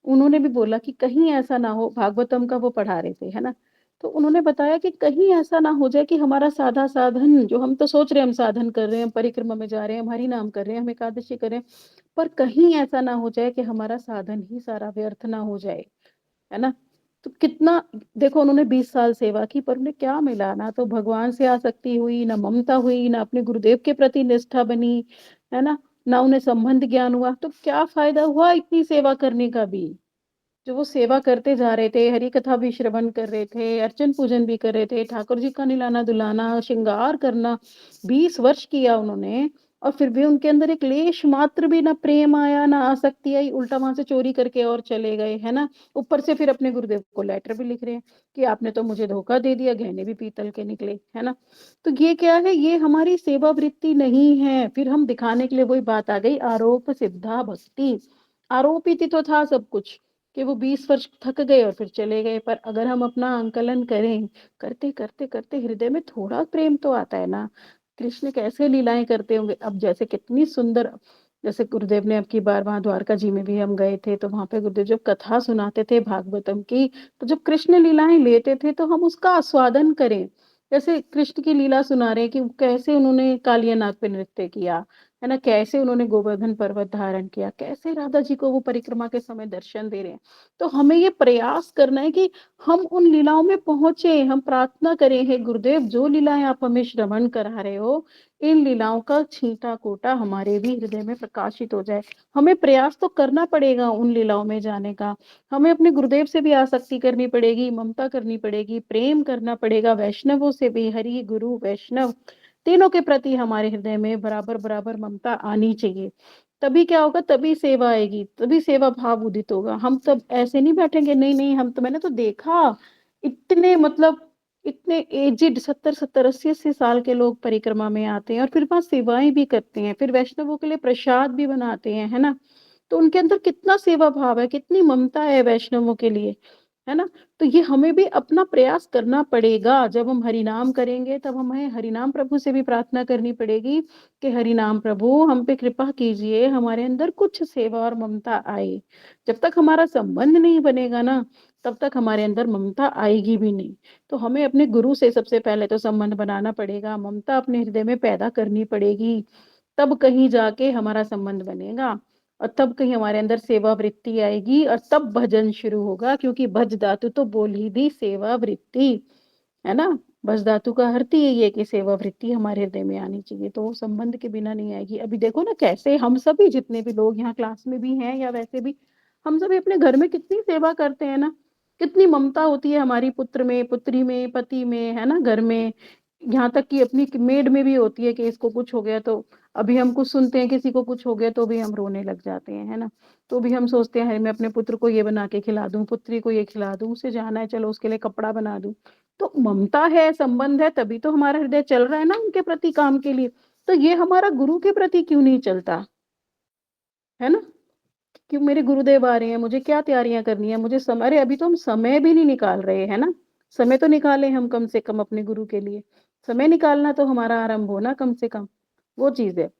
उन्होंने भी बोला कि कहीं ऐसा ना हो, भागवतम का वो पढ़ा रहे थे, है ना? तो उन्होंने बताया कि कहीं ऐसा ना हो जाए कि हमारा साधा साधन जो हम तो सोच रहे हैं हम साधन कर रहे हैं, हम परिक्रमा में जा रहे हैं, हम हरि नाम कर रहे हैं, हम एकादशी कर रहे हैं, पर कहीं ऐसा ना हो जाए कि हमारा साधन ही सारा व्यर्थ ना हो जाए, है ना? तो कितना देखो उन्होंने 20 साल सेवा की पर उन्हें क्या मिला? ना तो भगवान से आसक्ति हुई, ना ममता हुई, ना अपने गुरुदेव के प्रति निष्ठा बनी, है ना? ना उन्हें संबंध ज्ञान हुआ, तो क्या फ़ायदा हुआ इतनी सेवा करने का भी? जो वो सेवा करते जा रहे थे, हरि कथा भी श्रवण कर रहे थे, अर्चन पूजन भी कर रहे थे, ठाकुर जी का निलाना-दुलाना, श्रृंगार करना, 20 वर्ष किया उन्होंने और फिर भी उनके अंदर एक लेश मात्र भी ना प्रेम आया, ना आसक्ति आई, उल्टा वहाँ से चोरी करके और चले गए, है ना? ऊपर से फिर अपने गुरुदेव को लेटर भी लिख रहे हैं कि आपने तो मुझे धोखा दे दिया, गहने भी पीतल के निकले, है ना? तो ये क्या है? ये हमारी सेवा वृत्ति नहीं है, फिर हम दिखाने के लिए वही बात आ गई आरोप सिद्धा भक्ति। आरोपित ही तो था सब कुछ। कि वो 20 वर्ष थक गए और फिर चले गए। पर अगर हम अपना आंकलन करें, करते हृदय में थोड़ा प्रेम तो आता है ना। कृष्ण कैसे लीलाएँ करते होंगे। अब जैसे कितनी सुंदर जैसे गुरुदेव ने अब की बार वहाँ द्वारका जी में भी हम गए थे, तो वहाँ पे गुरुदेव जब कथा सुनाते थे भागवतम की, तो जब कृष्ण लीलाएँ लेते थे तो हम उसका आस्वादन करें। जैसे कृष्ण की लीला सुना रहे हैं कि कैसे उन्होंने कालिया नाग पे नृत्य किया, है ना? कैसे उन्होंने गोवर्धन पर्वत धारण किया, कैसे राधा जी को वो परिक्रमा के समय दर्शन दे रहे हैं। तो हमें ये प्रयास करना है कि हम उन लीलाओं में पहुँचे, हम प्रार्थना करें, हे गुरुदेव जो लीलाएँ आप हमें श्रवण करा रहे हो, इन लीलाओं का छींटा-कोटा हमारे भी हृदय में प्रकाशित हो जाए। हमें प्रयास तो करना पड़ेगा उन लीलाओं में जाने का। हमें अपने गुरुदेव से भी आसक्ति करनी पड़ेगी, ममता करनी पड़ेगी, प्रेम करना पड़ेगा, वैष्णवों से भी हरि, गुरु, वैष्णव तीनों के प्रति हमारे हृदय में बराबर-बराबर ममता आनी चाहिए। तभी क्या होगा, तभी सेवा आएगी, तभी सेवा भाव उदित होगा। हम तब ऐसे नहीं बैठेंगे, नहीं-नहीं हम तो मैंने तो देखा, इतने मतलब इतने एज्ड 70-70, 80-80 साल के लोग परिक्रमा में आते हैं और फिर वहाँ सेवाएँ भी करते हैं, फिर वैष्णवों के लिए प्रसाद भी बनाते हैं, है ना? तो उनके अंदर कितना सेवा भाव है, कितनी ममता है वैष्णवों के लिए, है ना? तो ये हमें भी अपना प्रयास करना पड़ेगा। जब हम हरिनाम करेंगे, तब हमें हरिनाम प्रभु से भी प्रार्थना करनी पड़ेगी कि हरिनाम प्रभु हम पे कृपा कीजिए, हमारे अंदर कुछ सेवा और ममता आए। जब तक हमारा संबंध नहीं बनेगा ना, तब तक हमारे अंदर ममता आएगी भी नहीं। तो हमें अपने गुरु से सबसे पहले तो संबंध बनाना पड़ेगा, ममता अपने हृदय में पैदा करनी पड़ेगी, तब कहीं जाके हमारा संबंध बनेगा और तब कहीं हमारे अंदर सेवा वृत्ति आएगी और तब भजन शुरू होगा क्योंकि भज दातु तो बोल ही दी सेवा वृत्ति, है ना? भज धातु का अर्थ ही यही है कि सेवा वृत्ति हमारे हृदय में आनी चाहिए, तो वो संबंध के बिना नहीं आएगी। अभी देखो ना कैसे हम सभी जितने भी लोग यहाँ क्लास में भी हैं या वैसे भी, हम सभी अपने घर में कितनी सेवा करते हैं ना, कितनी ममता होती है हमारी पुत्र में, पुत्री में, पति में, है ना? घर में, यहाँ तक कि अपनी मेड में भी होती है कि इसको कुछ हो गया तो अभी हम कुछ सुनते हैं किसी को कुछ हो गया तो भी हम रोने लग जाते हैं, है ना? तो भी हम सोचते हैं, "हाय! मैं अपने पुत्र को ये बना के खिला दूँ, पुत्री को ये खिला दूँ, उसे जाना है चलो उसके लिए कपड़ा बना दूँ।" तो ममता है, संबंध है, तभी तो हमारा हृदय चल रहा है ना उनके प्रति काम के लिए। तो ये हमारा गुरु के प्रति क्यों नहीं चलता, है ना? कि मेरे गुरुदेव आ रहे हैं, मुझे क्या तैयारियाँ करनी है, मुझे समय अरे अभी तो हम समय भी नहीं निकाल रहे, है ना? समय तो निकालें हम कम से कम अपने गुरु के लिए। समय निकालना तो हमारा आरंभ हो ना कम से कम, वो चीज़ है।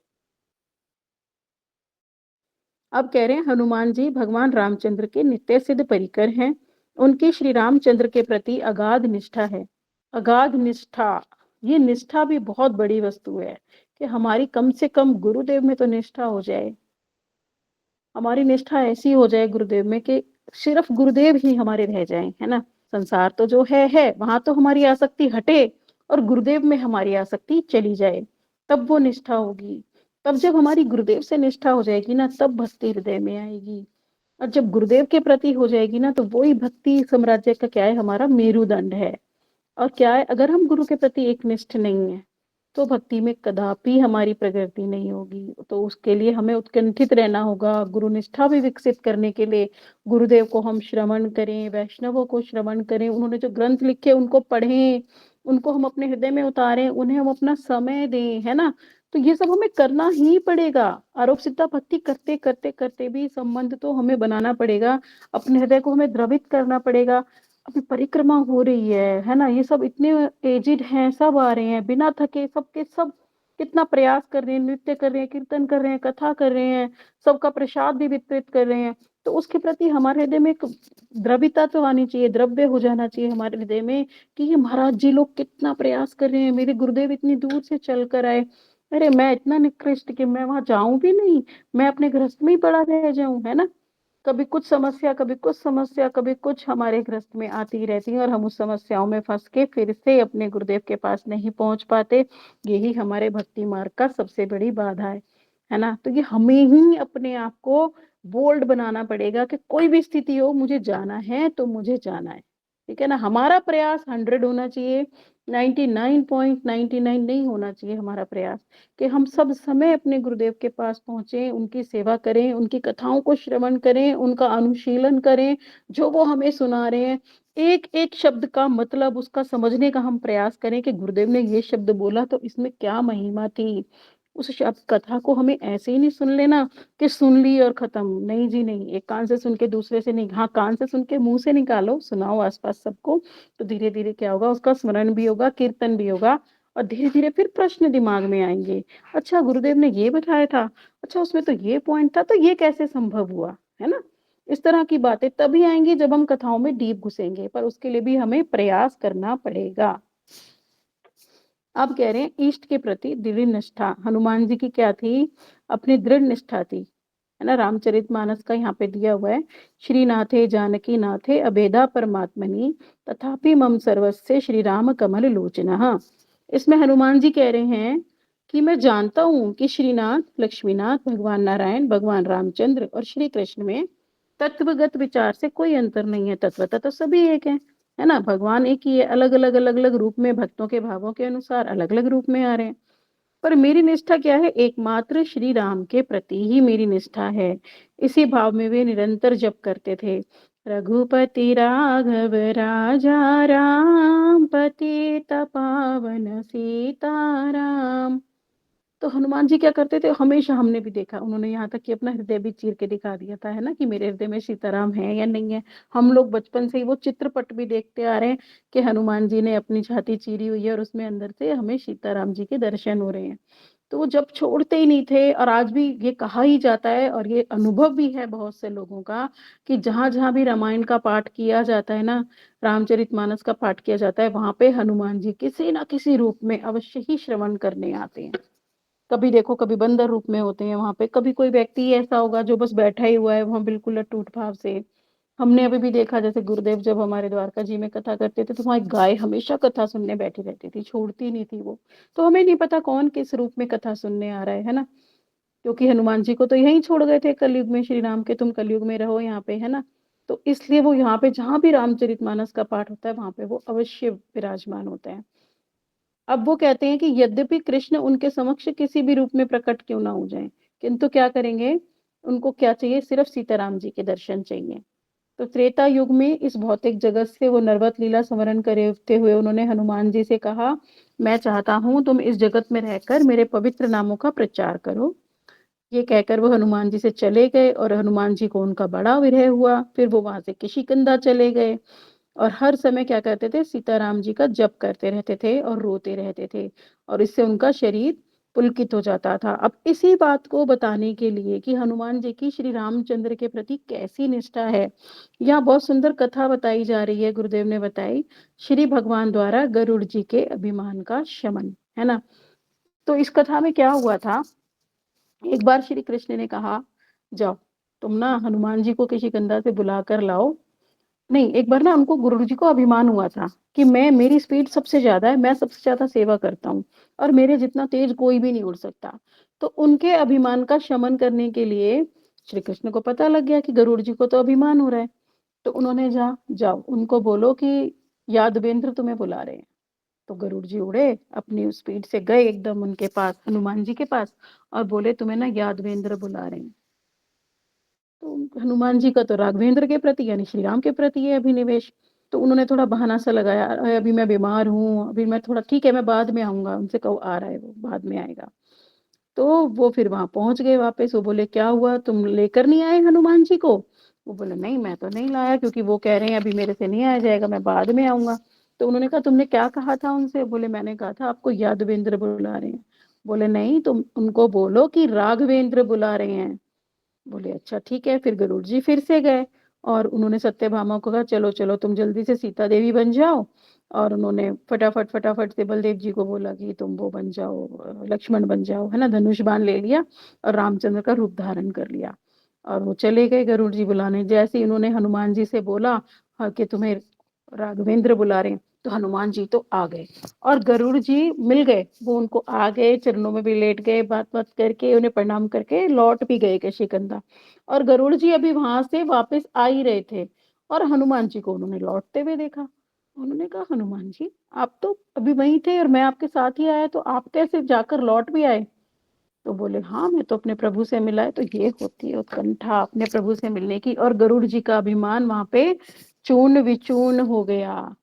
अब कह रहे हैं हनुमान जी भगवान रामचंद्र के नित्य सिद्ध परिकर हैं। उनकी श्री रामचंद्र के प्रति अगाध निष्ठा है। अगाध निष्ठा, ये निष्ठा भी बहुत बड़ी वस्तु है कि हमारी कम से कम गुरुदेव में तो निष्ठा हो जाए। हमारी निष्ठा ऐसी हो जाए गुरुदेव में कि सिर्फ गुरुदेव ही हमारे रह जाएँ, है ना? संसार तो जो है, वहाँ तो हमारी आसक्ति हटे और गुरुदेव में हमारी आसक्ति चली जाए, तब वो निष्ठा होगी। तब जब हमारी गुरुदेव से निष्ठा हो जाएगी ना, तब भक्ति हृदय में आएगी और जब गुरुदेव के प्रति हो जाएगी ना, तो वो ही भक्ति साम्राज्य का क्या है, हमारा मेरुदंड है। और क्या है, अगर हम गुरु के प्रति एकनिष्ठ नहीं हैं, तो भक्ति में कदापि हमारी प्रगति नहीं होगी। तो उसके लिए हमें उत्कंठित रहना होगा, गुरु निष्ठा भी विकसित करने के लिए गुरुदेव को हम श्रवण करें, वैष्णवों को श्रवण करें, उन्होंने जो ग्रंथ लिखे उनको पढ़ें, उनको हम अपने हृदय में उतारें, उन्हें हम अपना समय दें, है ना? तो ये सब हमें करना ही पड़ेगा। आरोप सिद्धा भक्ति करते करते करते भी संबंध तो हमें बनाना पड़ेगा, अपने हृदय को हमें द्रवित करना पड़ेगा। अभी परिक्रमा हो रही है ना? ये सब इतने एजिड हैं, सब आ रहे हैं बिना थके, सबके सब कितना प्रयास कर रहे हैं, नृत्य कर रहे हैं, कीर्तन कर रहे हैं, कथा कर रहे हैं, सबका प्रसाद भी वितरित कर रहे हैं। तो उसके प्रति हमारे हृदय में एक द्रविता तो आनी चाहिए, द्रव्य हो जाना चाहिए हमारे हृदय में कि ये महाराज जी लोग कितना प्रयास कर रहे हैं, मेरे गुरुदेव इतनी दूर से चल कर आए, अरे मैं इतना निकृष्ट कि मैं वहां जाऊं भी नहीं, मैं अपने गृहस्थ में ही पड़ा रह जाऊं, है ना? कभी कुछ समस्या, कभी कुछ समस्या, कभी कुछ हमारे गृहस्थ में आती रहती है और हम उस समस्याओं में फंस के फिर से अपने गुरुदेव के पास नहीं पहुंच पाते। यही हमारे भक्ति मार्ग का सबसे बड़ी बाधा है ना? तो ये हमें ही अपने आप को बोल्ड बनाना पड़ेगा कि कोई भी स्थिति हो, मुझे जाना है तो मुझे जाना है। ठीक है ना? हमारा प्रयास 100 होना चाहिए, 99.99 नहीं होना चाहिए हमारा प्रयास, कि हम सब समय अपने गुरुदेव के पास पहुंचे, उनकी सेवा करें, उनकी कथाओं को श्रवण करें, उनका अनुशीलन करें, जो वो हमें सुना रहे हैं, एक एक शब्द का मतलब उसका समझने का हम प्रयास करें कि गुरुदेव ने ये शब्द बोला तो इसमें क्या महिमा थी। उस शब्द कथा को हमें ऐसे ही नहीं सुन लेना कि सुन ली और खत्म, नहीं जी नहीं, एक कान से सुन के दूसरे से नहीं, हाँ कान से सुन के मुंह से निकालो, सुनाओ आसपास सबको, तो धीरे धीरे क्या होगा, उसका स्मरण भी होगा, कीर्तन भी होगा, और धीरे धीरे फिर प्रश्न दिमाग में आएंगे, अच्छा गुरुदेव ने ये बताया था, अच्छा उसमें तो ये पॉइंट था, तो ये कैसे संभव हुआ, है ना? इस तरह की बातें तभी आएंगी जब हम कथाओं में डीप घुसेंगे, पर उसके लिए भी हमें प्रयास करना पड़ेगा। अब कह रहे हैं इष्ट के प्रति दृढ़ निष्ठा, हनुमान जी की क्या थी? अपनी दृढ़ निष्ठा थी, है ना? रामचरितमानस का यहाँ पे दिया हुआ है, श्री नाथे जानकी नाथे अभेदा परमात्मनि तथापि मम सर्वस्य श्री राम कमल लोचना। इसमें हनुमान जी कह रहे हैं कि मैं जानता हूं कि श्रीनाथ, लक्ष्मीनाथ, भगवान नारायण, भगवान रामचंद्र और श्री कृष्ण में तत्वगत विचार से कोई अंतर नहीं है, तत्वतः तो सभी एक है ना? भगवान एक ही है, अलग अलग अलग अलग रूप में भक्तों के भावों के अनुसार अलग अलग रूप में आ रहे हैं। पर मेरी निष्ठा क्या है? एकमात्र श्री राम के प्रति ही मेरी निष्ठा है। इसी भाव में वे निरंतर जप करते थे, रघुपति राघव राजा राम, पतित पावन सीताराम। तो हनुमान जी क्या करते थे हमेशा, हमने भी देखा, उन्होंने यहाँ तक कि अपना हृदय भी चीर के दिखा दिया था, है ना, कि मेरे हृदय में सीताराम है या नहीं है। हम लोग बचपन से ही वो चित्रपट भी देखते आ रहे हैं कि हनुमान जी ने अपनी छाती चीरी हुई है और उसमें अंदर से हमें सीताराम जी के दर्शन हो रहे हैं। तो वो जब छोड़ते ही नहीं थे, और आज भी ये कहा ही जाता है और ये अनुभव भी है बहुत से लोगों का कि जहां जहां भी रामायण का पाठ किया जाता है ना, रामचरितमानस का पाठ किया जाता है, वहां पे हनुमान जी किसी ना किसी रूप में अवश्य ही श्रवण करने आते हैं। कभी देखो, कभी बंदर रूप में होते हैं वहां पे, कभी कोई व्यक्ति ऐसा होगा जो बस बैठा ही हुआ है वहां बिल्कुल अटूट भाव से। हमने अभी भी देखा, जैसे गुरुदेव जब हमारे द्वारका जी में कथा करते थे तो वहां एक गाय हमेशा कथा सुनने बैठी रहती थी, छोड़ती नहीं थी वो। तो हमें नहीं पता कौन किस रूप में कथा सुनने आ रहा है ना? क्योंकि हनुमान जी को तो यहीं छोड़ गए थे कलयुग में, श्री राम के तुम कलयुग में रहो यहाँ पे, है ना? तो इसलिए वो यहाँ पे जहां भी रामचरितमानस का पाठ होता है वहां पे वो अवश्य विराजमान होते हैं। अब वो कहते हैं कि यद्यपि कृष्ण उनके समक्ष किसी भी रूप में प्रकट क्यों ना हो जाएं, किंतु क्या करेंगे, उनको क्या चाहिए? सिर्फ सीताराम जी के दर्शन चाहिए। तो त्रेता युग में इस भौतिक जगत से वो नरवत लीला स्मरण करते हुए उन्होंने हनुमान जी से कहा, मैं चाहता हूं तुम इस जगत में रहकर मेरे पवित्र नामों का प्रचार करो। ये कहकर वो हनुमान जी से चले गए और हनुमान जी को उनका बड़ा विरह हुआ। फिर वो वहां से किशिकंदा चले गए और हर समय क्या करते थे? सीताराम जी का जप करते रहते थे और रोते रहते थे, और इससे उनका शरीर पुलकित हो जाता था। अब इसी बात को बताने के लिए कि हनुमान जी की श्री रामचंद्र के प्रति कैसी निष्ठा है, यहाँ बहुत सुंदर कथा बताई जा रही है, गुरुदेव ने बताई, श्री भगवान द्वारा गरुड़ जी के अभिमान का शमन, है ना? तो इस कथा में क्या हुआ था, एक बार श्री कृष्ण ने कहा, जाओ तुम ना हनुमान जी को किशिकंधा से बुला कर लाओ। नहीं, एक बार ना उनको गुरु जी को अभिमान हुआ था कि मैं, मेरी स्पीड सबसे ज्यादा है, मैं सबसे ज्यादा सेवा करता हूँ और मेरे जितना तेज कोई भी नहीं उड़ सकता। तो उनके अभिमान का शमन करने के लिए श्री कृष्ण को पता लग गया कि गरुड़ जी को तो अभिमान हो रहा है। तो उन्होंने जाओ उनको बोलो कि यादवेंद्र तुम्हें बुला रहे हैं। तो गरुड़ जी उड़े, अपनी स्पीड से गए एकदम उनके पास, हनुमान जी के पास, और बोले तुम्हें ना यादवेंद्र बुला रहे हैं। तो हनुमान जी का तो राघवेंद्र के प्रति यानी श्री राम के प्रति है अभिनिवेश। तो उन्होंने थोड़ा बहाना सा लगाया, "अरे अभी मैं बीमार हूँ, अभी मैं थोड़ा ठीक है, मैं बाद में आऊँगा।" उनसे कहो आ रहा है वो, बाद में आएगा। तो वो फिर वहाँ पहुँच गए वापस, वो बोले, "क्या हुआ? तुम लेकर नहीं आए हनुमान जी को?" वो बोले, "नहीं, मैं तो नहीं लाया क्योंकि वो कह रहे हैं अभी मेरे से नहीं आया जाएगा, मैं बाद में आऊँगा।" तो उन्होंने कहा, "तुमने क्या कहा था उनसे?" बोले, "मैंने कहा था आपको यादवेंद्र बुला रहे हैं।" बोले, "नहीं, तुम उनको बोलो कि राघवेंद्र बुला रहे हैं।" बोले, "अच्छा ठीक है।" फिर गरुड़ जी फिर से गए और उन्होंने सत्यभामा को कहा, "चलो, चलो तुम जल्दी से सीता देवी बन जाओ।" और उन्होंने फटाफट से बलदेव जी को बोला कि तुम वो बन जाओ, लक्ष्मण बन जाओ, है ना? धनुष बाण ले लिया और रामचंद्र का रूप धारण कर लिया और वो चले गए गरुड़ जी बुलाने। जैसे ही उन्होंने हनुमान जी से बोला कि तुम्हें राघवेंद्र बुला रहे हैं, तो हनुमान जी तो आ गए और गरुड़ जी मिल गए। वो उनको आ गए, चरणों में भी लेट गए, बात-वात करके उन्हें प्रणाम करके लौट भी गए कशीकंधा। और गरुड़ जी अभी वहां से वापस आ ही रहे थे और हनुमान जी को उन्होंने लौटते हुए देखा। उन्होंने कहा, "हनुमान जी, आप तो अभी वहीं थे और मैं आपके साथ ही आया, तो आप कैसे जाकर लौट भी आए?" तो बोले, "हाँ, मैं तो अपने प्रभु से मिला है।" तो ये होती है उत्कंठा अपने प्रभु से मिलने की। और गरुड़ जी का अभिमान वहां पे चूर्ण विचूर्ण हो गया।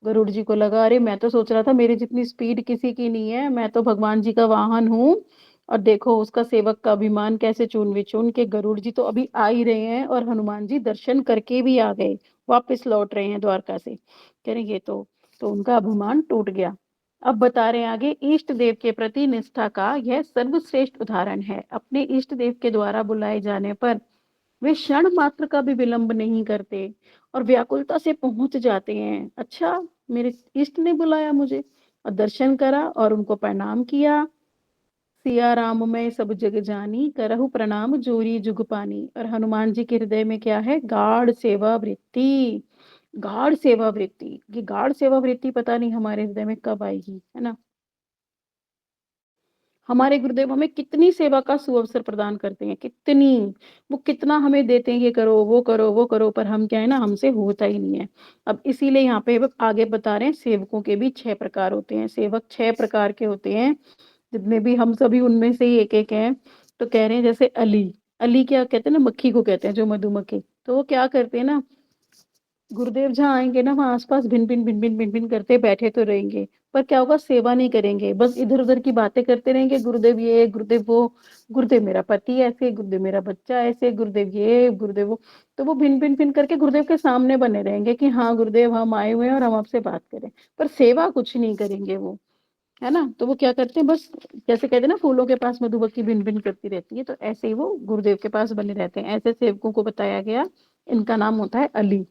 गरुड़ जी को लगा, अरे मैं तो सोच रहा था मेरी जितनी स्पीड किसी की नहीं है, मैं तो भगवान जी का वाहन हूँ और देखो उसका सेवक का अभिमान कैसे चूर्ण विचूर्ण। के गरुड़ जी तो अभी आ ही रहे हैं और हनुमान जी दर्शन करके भी आ गए, वापस लौट रहे हैं द्वारका से। कह रहे ये तो उनका अभिमान टूट गया। अब बता रहे हैं आगे, इष्ट देव के प्रति निष्ठा का यह सर्वश्रेष्ठ उदाहरण है। अपने इष्ट देव के द्वारा बुलाए जाने पर वे क्षण मात्र का भी विलंब नहीं करते और व्याकुलता से पहुंच जाते हैं। अच्छा, मेरे इष्ट ने बुलाया मुझे और दर्शन करा और उनको प्रणाम किया। सिया राम मैं सब जग जानी, करहु प्रणाम जोरी जुग पानी। और हनुमान जी के हृदय में क्या है? गाढ़ सेवा वृत्ति। गाढ़ सेवा वृत्ति, ये गाढ़ सेवा वृत्ति पता नहीं हमारे हृदय में कब आएगी, है ना? हमारे गुरुदेव हमें कितनी सेवा का सुअवसर प्रदान करते हैं, कितनी, वो कितना हमें देते हैं, ये करो वो करो वो करो, पर हम क्या है ना, हमसे होता ही नहीं है। अब इसीलिए यहाँ पे वो आगे बता रहे हैं, सेवकों के भी 6 प्रकार होते हैं, सेवक 6 प्रकार के होते हैं, जितने भी हम सभी उनमें से ही एक-एक हैं। तो कह रहे हैं जैसे अली, अली क्या कहते हैं ना, मक्खी को कहते हैं, जो मधुमक्खी। तो वो क्या करते हैं ना, गुरुदेव जहाँ आएँगे ना, वहाँ आस-पास भिन-भिन, भिन-भिन, भिन-भिन करते बैठे तो रहेंगे, पर क्या होगा, सेवा नहीं करेंगे, बस इधर-उधर की बातें करते रहेंगे, गुरुदेव ये, गुरुदेव वो, गुरुदेव मेरा पति ऐसे, गुरुदेव मेरा बच्चा ऐसे, गुरुदेव ये, गुरुदेव वो। तो वो भिन-भिन भिन करके गुरुदेव के सामने बने रहेंगे कि हाँ, गुरुदेव हम आए हुए हैं और हम आपसे बात करें, पर सेवा कुछ नहीं करेंगे वो, है ना? तो वो क्या करते हैं, बस जैसे कहते हैं ना, फूलों के पास मधुमक्खी भिन-भिन करती रहती है, तो ऐसे ही वो गुरुदेव के पास बने रहते हैं। ऐसे सेवकों को बताया गया, इनका नाम होता है अली।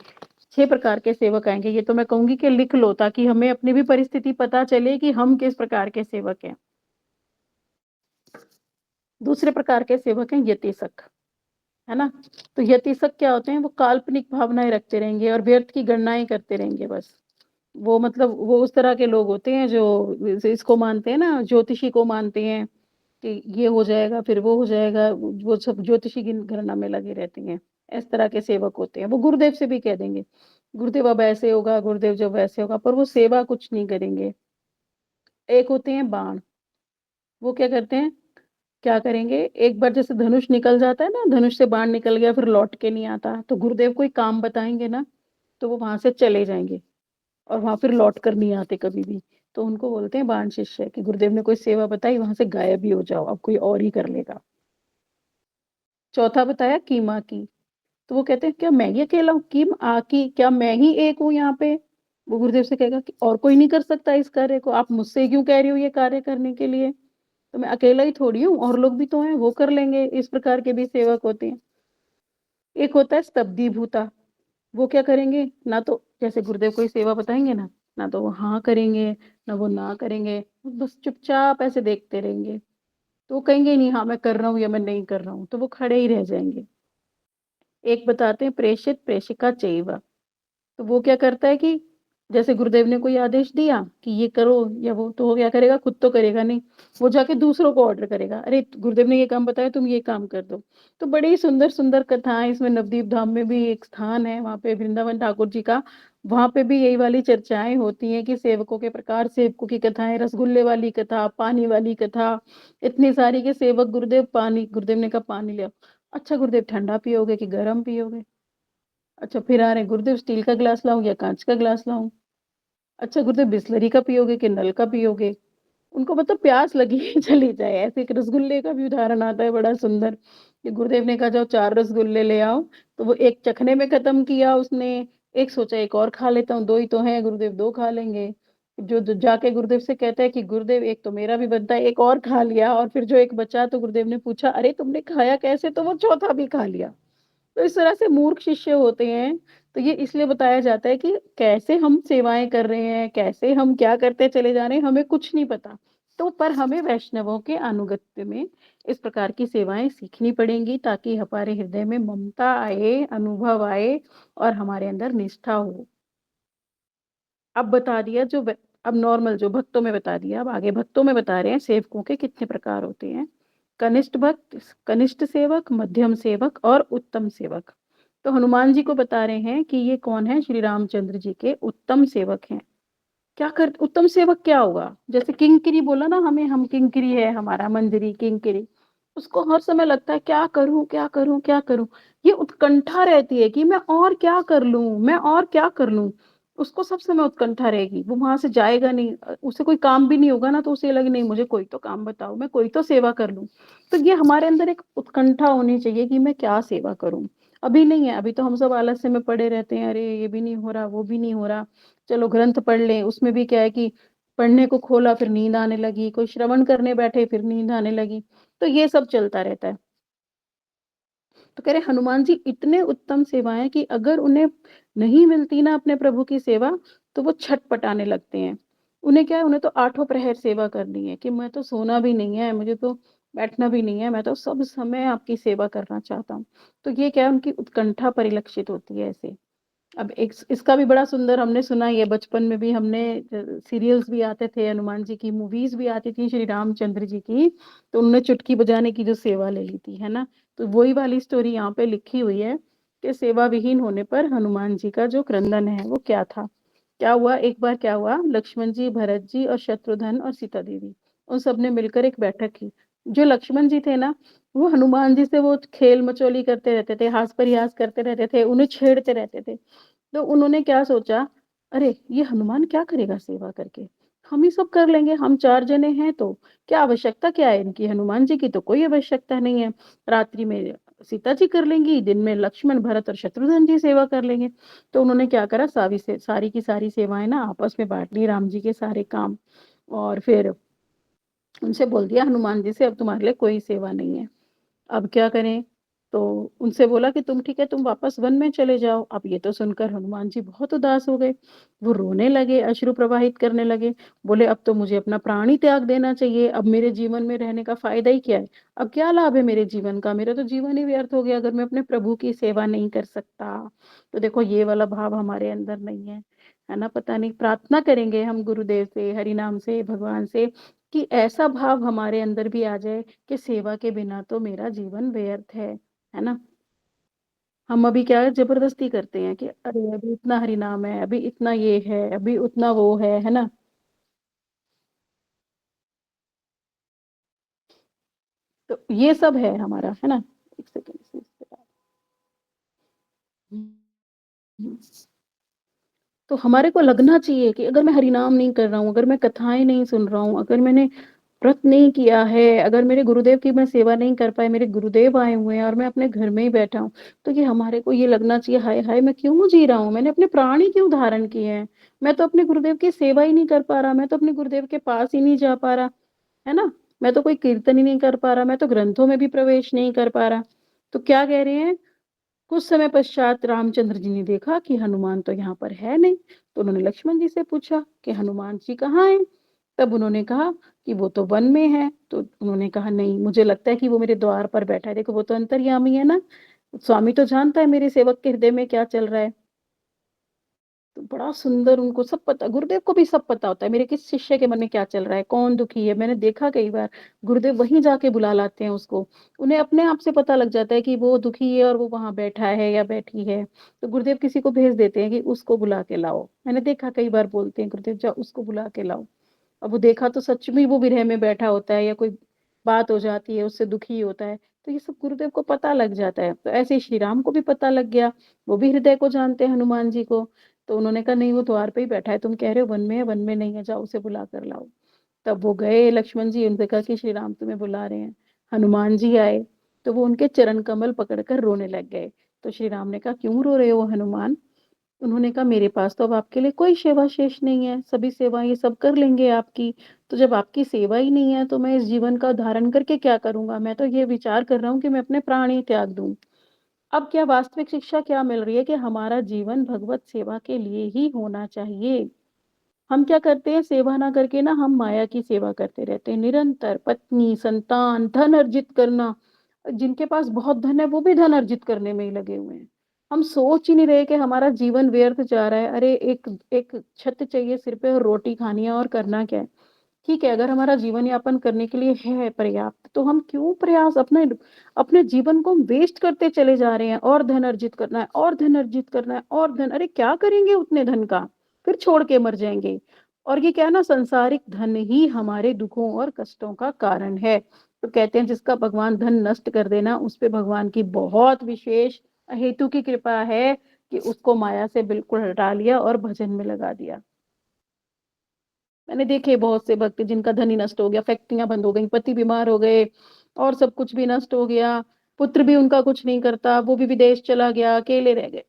6 प्रकार के सेवक आएँगे, ये तो मैं कहूँगी कि लिख लो, ताकि हमें अपनी भी परिस्थिति पता चले कि हम किस प्रकार के सेवक हैं। दूसरे प्रकार के सेवक हैं यतिसक, है ना? तो यतिसक क्या होते हैं? वो काल्पनिक भावनाएँ रखते रहेंगे और व्यर्थ की गणनाएँ करते रहेंगे बस। वो मतलब वो उस तरह के लोग होते हैं जो इसको मानते हैं ना, ज्योतिषी को मानते हैं कि ये हो जाएगा, फिर वो हो जाएगा, वो सब ज्योतिषी की गणना में लगे रहते हैं। इस तरह के सेवक होते हैं। वो गुरुदेव से भी कह देंगे, गुरुदेव अब ऐसे होगा, गुरुदेव जब वैसे होगा, पर वो सेवा कुछ नहीं करेंगे। एक होते हैं बाण, वो क्या करते हैं, क्या करेंगे, एक बार जैसे धनुष निकल जाता है ना, धनुष से बाण निकल गया फिर लौट के नहीं आता, तो गुरुदेव कोई काम बताएँगे ना, तो वो वहाँ से चले जाएँगे और वहाँ फिर लौट कर नहीं आते कभी भी। तो उनको बोलते हैं बाण शिष्य, कि गुरुदेव ने कोई सेवा बताई, वहाँ से गायब ही हो जाओ, अब कोई और ही कर लेगा। चौथा बताया कीमा की, तो वो कहते हैं, "क्या मैं ही अकेला हूँ? किम आकी, क्या मैं ही एक हूँ यहाँ पे?" वो गुरुदेव से कहेगा कि और कोई नहीं कर सकता इस कार्य को, आप मुझसे क्यों कह रही हो ये कार्य करने के लिए? तो मैं अकेला ही थोड़ी हूँ, और लोग भी तो हैं, वो कर लेंगे। इस प्रकार के भी सेवक होते हैं। एक होता है स्तब्धी भूता, वो क्या करेंगे, ना तो जैसे गुरुदेव कोई सेवा बताएँगे ना तो वो हाँ करेंगे, ना वो ना करेंगे, बस चुपचाप ऐसे देखते रहेंगे। तो वो कहेंगे ही नहीं हाँ, मैं कर रहा हूँ या मैं नहीं कर रहा हूँ, तो वो खड़े ही रह जाएँगे। एक बताते हैं प्रेषित प्रेषिका चैव, तो वो क्या करता है कि जैसे गुरुदेव ने कोई आदेश दिया कि ये करो या वो, तो वो क्या करेगा, खुद तो करेगा नहीं, वो जाके दूसरों को ऑर्डर करेगा, अरे गुरुदेव ने ये काम बताया, तुम ये काम कर दो। तो बड़ी सुंदर सुंदर कथाएं, इसमें नवदीप धाम में भी एक स्थान है, वहां पे वृंदावन ठाकुर जी का, वहां पे भी यही वाली चर्चाएं होती हैं कि सेवकों के प्रकार, सेवकों की कथाएं, रसगुल्ले वाली कथा, पानी वाली कथा, इतनी सारी के सेवक, गुरुदेव पानी, गुरुदेव ने कहा पानी ले आओ, अच्छा गुरुदेव ठंडा पियोगे कि गर्म पियोगे? अच्छा, फिर आ रहे हैं, गुरुदेव स्टील का ग्लास लाऊँ या काँच का ग्लास लाऊँ? अच्छा गुरुदेव बिसलरी का पियोगे कि नल का पियोगे? उनको मतलब प्यास लगी है चली जाए। ऐसे एक रसगुल्ले का भी उदाहरण आता है बड़ा सुंदर कि गुरुदेव ने कहा जाओ 4 रसगुल्ले ले आओ, तो वो एक चखने में खत्म किया उसने, एक सोचा एक और खा लेता हूँ, 2 ही तो हैं गुरुदेव 2 खा लेंगे। जो जो जाके गुरुदेव से कहता है कि गुरुदेव एक तो मेरा भी बनता है, एक और खा लिया और फिर जो एक बचा तो गुरुदेव ने पूछा, "अरे! तुमने खाया कैसे?" तो वो चौथा भी खा लिया। तो इस तरह से मूर्ख शिष्य होते हैं, तो ये इसलिए बताया जाता है कि कैसे हम सेवाएँ कर रहे हैं, कैसे हम क्या करते चले जा रहे हैं, हमें कुछ नहीं पता। तो पर हमें वैष्णवों के अनुगत्य में इस प्रकार की सेवाएँ सीखनी पड़ेंगी ताकि हमारे हृदय में ममता आए, अनुभव आए और हमारे अंदर निष्ठा हो। अब बता दिया जो व अब नॉर्मल जो भक्तों में बता दिया, अब आगे भक्तों में बता रहे हैं सेवकों के कितने प्रकार होते हैं। कनिष्ठ भक्त, कनिष्ठ सेवक, मध्यम सेवक और उत्तम सेवक। तो हनुमान जी को बता रहे हैं कि ये कौन है, श्री रामचंद्र जी के उत्तम सेवक हैं। क्या कर उत्तम सेवक क्या होगा? जैसे किंकिरी बोला ना हमें, हम किंकिरी है हमारा मंजरी किंकिरी। उसको हर समय लगता है क्या करूँ, क्या करूँ, क्या करूँ? ये उत्कंठा रहती है कि मैं और क्या कर लूँ, मैं और क्या कर लूँ? उसको सब समय उत्कंठा रहेगी, वो वहाँ से जाएगा नहीं, उसे कोई काम भी नहीं होगा ना तो उसे लगे नहीं मुझे कोई तो काम बताओ, मैं कोई तो सेवा कर लूँ। तो ये हमारे अंदर एक उत्कंठा होनी चाहिए कि मैं क्या सेवा करूँ? अभी नहीं है, अभी तो हम सब आलस्य में पड़े रहते हैं, अरे ये भी नहीं हो रहा, वो भी नहीं हो रहा। चलो ग्रंथ पढ़ लें, उसमें भी क्या है कि पढ़ने को खोला फिर नींद आने लगी, कोई श्रवण करने बैठे फिर नींद आने लगी, तो ये सब चलता रहता है। तो कह रहे हनुमान जी इतने उत्तम सेवाएँ कि अगर उन्हें नहीं मिलती ना अपने प्रभु की सेवा, तो वो छटपटाने लगते हैं। उन्हें क्या है, उन्हें तो आठों प्रहर सेवा करनी है कि मैं तो सोना भी नहीं है, मुझे तो बैठना भी नहीं है, मैं तो सब समय आपकी सेवा करना चाहता हूँ। तो ये क्या है उनकी उत्कंठा परिलक्षित होती है ऐसे। अब एक इसका भी बड़ा सुंदर हमने सुना है, ये बचपन में भी हमने सीरियल्स भी आते थे, हनुमान जी की मूवीज़ भी आती थी श्री रामचंद्र जी की, तो उन्होंने चुटकी बजाने की जो सेवा ले ली थी, है ना? तो वही वाली स्टोरी यहाँ पे लिखी हुई है कि सेवा विहीन होने पर हनुमान जी का जो क्रंदन है, वो क्या था? क्या हुआ, एक बार क्या हुआ, लक्ष्मण जी, भरत जी और शत्रुघ्न और सीता देवी, उन सब ने मिलकर एक बैठक की। जो लक्ष्मण जी थे ना, वो हनुमान जी से वो खेल-मचोली करते रहते थे, हास-परिहास करते रहते थे, उन्हें छेड़ते रहते थे। तो उन्होंने क्या सोचा, अरे! ये हनुमान क्या करेगा सेवा करके? हम ही सब कर लेंगे, हम 4 जने हैं तो, क्या आवश्यकता क्या है इनकी? हनुमान जी की तो कोई आवश्यकता नहीं है। रात्रि में सीता जी कर लेंगी, दिन में लक्ष्मण, भरत और शत्रुघ्न जी सेवा कर लेंगे। तो उन्होंने क्या करा, सारी से सारी की सारी सेवाएँ ना आपस में बाँट ली, राम जी के सारे काम और फिर उनसे बोल दिया हनुमान जी से अब तुम्हारे लिए कोई सेवा नहीं है। अब क्या करें? तो उनसे बोला कि तुम ठीक है, तुम वापस वन में चले जाओ। अब ये तो सुनकर हनुमान जी बहुत उदास हो गए। वो रोने लगे, अश्रु प्रवाहित करने लगे। बोले अब तो मुझे अपना प्राण ही त्याग देना चाहिए, अब मेरे जीवन में रहने का फ़ायदा ही क्या है? अब क्या लाभ है मेरे जीवन का? मेरा तो जीवन ही व्यर्थ हो गया अगर मैं अपने प्रभु की सेवा नहीं कर सकता। तो देखो ये वाला भाव हमारे अंदर नहीं है ना? पता नहीं प्रार्थना करेंगे हम गुरुदेव से, हरि नाम से, भगवान से कि ऐसा भाव हमारे अंदर भी आ जाए कि सेवा के बिना तो मेरा जीवन व्यर्थ है ना? हम अभी क्या है ज़बरदस्ती करते हैं कि अरे अभी इतना हरि नाम है, अभी इतना ये है, अभी उतना वो है ना? तो ये सब है हमारा, है ना? 1 सेकंड से हुँ। तो हमारे को लगना चाहिए कि अगर मैं हरि नाम नहीं कर रहा हूँ, अगर मैं कथाएँ नहीं सुन रहा हूँ, अगर मैंने व्रत नहीं किया है, अगर मेरे गुरुदेव की मैं सेवा नहीं कर पाई, मेरे गुरुदेव आए हुए हैं और मैं अपने घर में ही बैठा हूँ, तो ये हमारे को ये लगना चाहिए हाय, हाय! मैं क्यों जी रहा हूँ? मैंने अपने प्राण ही क्यों धारण किए हैं? मैं तो अपने गुरुदेव की सेवा ही नहीं कर पा रहा, मैं तो अपने गुरुदेव के पास ही नहीं जा पा रहा, है ना? मैं तो कोई कीर्तन ही नहीं कर पा रहा, मैं तो ग्रंथों में भी प्रवेश नहीं कर पा रहा। तो क्या कह रहे हैं कुछ समय पश्चात रामचंद्र जी ने देखा कि हनुमान तो यहाँ पर है नहीं, तो उन्होंने लक्ष्मण जी से पूछा कि हनुमान जी कहाँ हैं? तब उन्होंने कहा कि वो तो वन में है, तो उन्होंने कहा नहीं मुझे लगता है कि वो मेरे द्वार पर बैठा है, देखो वो तो अंतर्यामी है ना, स्वामी तो जानता है मेरे सेवक के हृदय में क्या चल रहा है। तो बड़ा सुंदर उनको सब पता गुरुदेव को भी सब पता होता है, मेरे किस शिष्य के मन में क्या चल रहा है, कौन दुखी है, मैंने देखा कई बार, गुरुदेव वहीं जाके बुला लाते हैं उसको। उन्हें अपने आप से पता लग जाता है कि वो दुखी है और वो वहाँ बैठा है या बैठी है, तो गुरुदेव किसी को भेज देते हैं कि उसको बुला के लाओ। मैंने देखा कई बार बोलते हैं गुरुदेव जाओ उसको बुला के लाओ। अब वो देखा तो सच में वो विरह में बैठा होता है या कोई बात हो जाती है, उससे दुखी होता है, तो ये सब गुरुदेव को पता लग जाता है। तो ऐसे ही श्री राम को भी पता लग गया, वो भी हृदय को जानते हैं हनुमान जी को। तो उन्होंने कहा नहीं वो द्वार पे ही बैठा है, तुम कह रहे हो वन में है, वन में नहीं है, जाओ उसे बुला कर लाओ। तब वो गए लक्ष्मण जी, उनसे कहा कि श्री राम तुम्हें बुला रहे हैं। हनुमान जी आए, तो वो उनके चरण कमल पकड़कर रोने लग गए। तो श्री राम ने कहा क्यों रो रहे हो हनुमान? उन्होंने कहा मेरे पास तो अब आपके लिए कोई सेवा शेष नहीं है, सभी सेवाएँ ये सब कर लेंगे आपकी। तो जब आपकी सेवा ही नहीं है तो मैं इस जीवन का धारण करके क्या करूँगा? मैं तो ये विचार कर रहा हूँ कि मैं अपने प्राण ही त्याग दूँ। अब क्या वास्तविक शिक्षा क्या मिल रही है कि हमारा जीवन भगवत सेवा के लिए ही होना चाहिए। हम क्या करते हैं सेवा ना करके ना हम माया की सेवा करते रहते हैं निरंतर पत्नी, संतान, धन अर्जित करना। जिनके पास बहुत धन है वो भी धन अर्जित करने में ही लगे हुए हैं। हम सोच ही नहीं रहे कि हमारा जीवन व्यर्थ जा रहा है। अरे एक एक छत चाहिए सिर पे और रोटी खानी है और करना क्या है? ठीक है, अगर हमारा जीवन यापन करने के लिए है पर्याप्त, तो हम क्यों प्रयास अपने अपने जीवन को हम वेस्ट करते चले जा रहे हैं और धन अर्जित करना है और धन अर्जित करना है और धन अरे क्या करेंगे उतने धन का? फिर छोड़ के मर जाएँगे। और ये क्या है ना सांसारिक धन ही हमारे दुखों और कष्टों का कारण है। तो कहते हैं जिसका भगवान धन नष्ट कर देना, उस पे भगवान की बहुत विशेष अहेतु की कृपा है कि उसको माया से बिल्कुल हटा लिया और भजन में लगा दिया। मैंने देखे बहुत से भक्त जिनका धन ही नष्ट हो गया, फैक्ट्रियाँ बंद हो गई, पति बीमार हो गए और सब कुछ भी नष्ट हो गया। पुत्र भी उनका कुछ नहीं करता, वो भी विदेश चला गया, अकेले रह गए।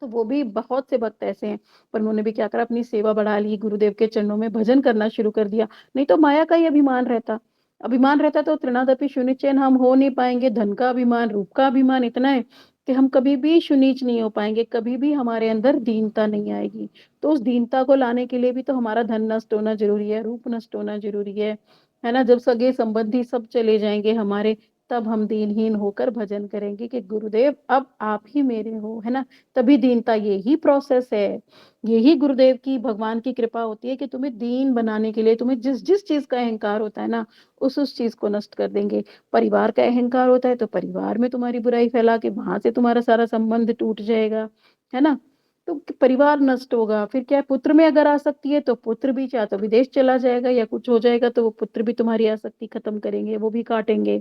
तो वो भी बहुत से भक्त ऐसे हैं, पर उन्होंने भी क्या करा अपनी सेवा बढ़ा ली, गुरुदेव के चरणों में भजन करना शुरू कर दिया। नहीं तो माया का ही अभिमान रहता। अभिमान रहता तो तृणादपि शून्यचेन हम हो नहीं पाएँगे, धन का अभिमान, रूप का अभिमान इतना है कि हम कभी भी सुनीच नहीं हो पाएँगे, कभी भी हमारे अंदर दीनता नहीं आएगी। तो उस दीनता को लाने के लिए भी तो हमारा धन नष्ट होना ज़रूरी है, रूप नष्ट होना ज़रूरी है ना? जब सगे-संबंधी सब चले जाएँगे हमारे, तब हम दीनहीन होकर भजन करेंगे कि गुरुदेव अब आप ही मेरे हो, है ना? तभी दीनता यही प्रोसेस है। यही गुरुदेव की भगवान की कृपा होती है कि तुम्हें दीन बनाने के लिए तुम्हें जिस-जिस चीज़ का अहंकार होता है ना, उस चीज़ को नष्ट कर देंगे। परिवार का अहंकार होता है तो परिवार में तुम्हारी बुराई फैला के वहाँ से तुम्हारा सारा संबंध टूट जाएगा, है ना? तो परिवार नष्ट होगा, फिर क्या है पुत्र में अगर आसक्ति है तो पुत्र भी या तो विदेश चला जाएगा या कुछ हो जाएगा तो वो पुत्र भी तुम्हारी आसक्ति खत्म करेंगे, वो भी काटेंगे।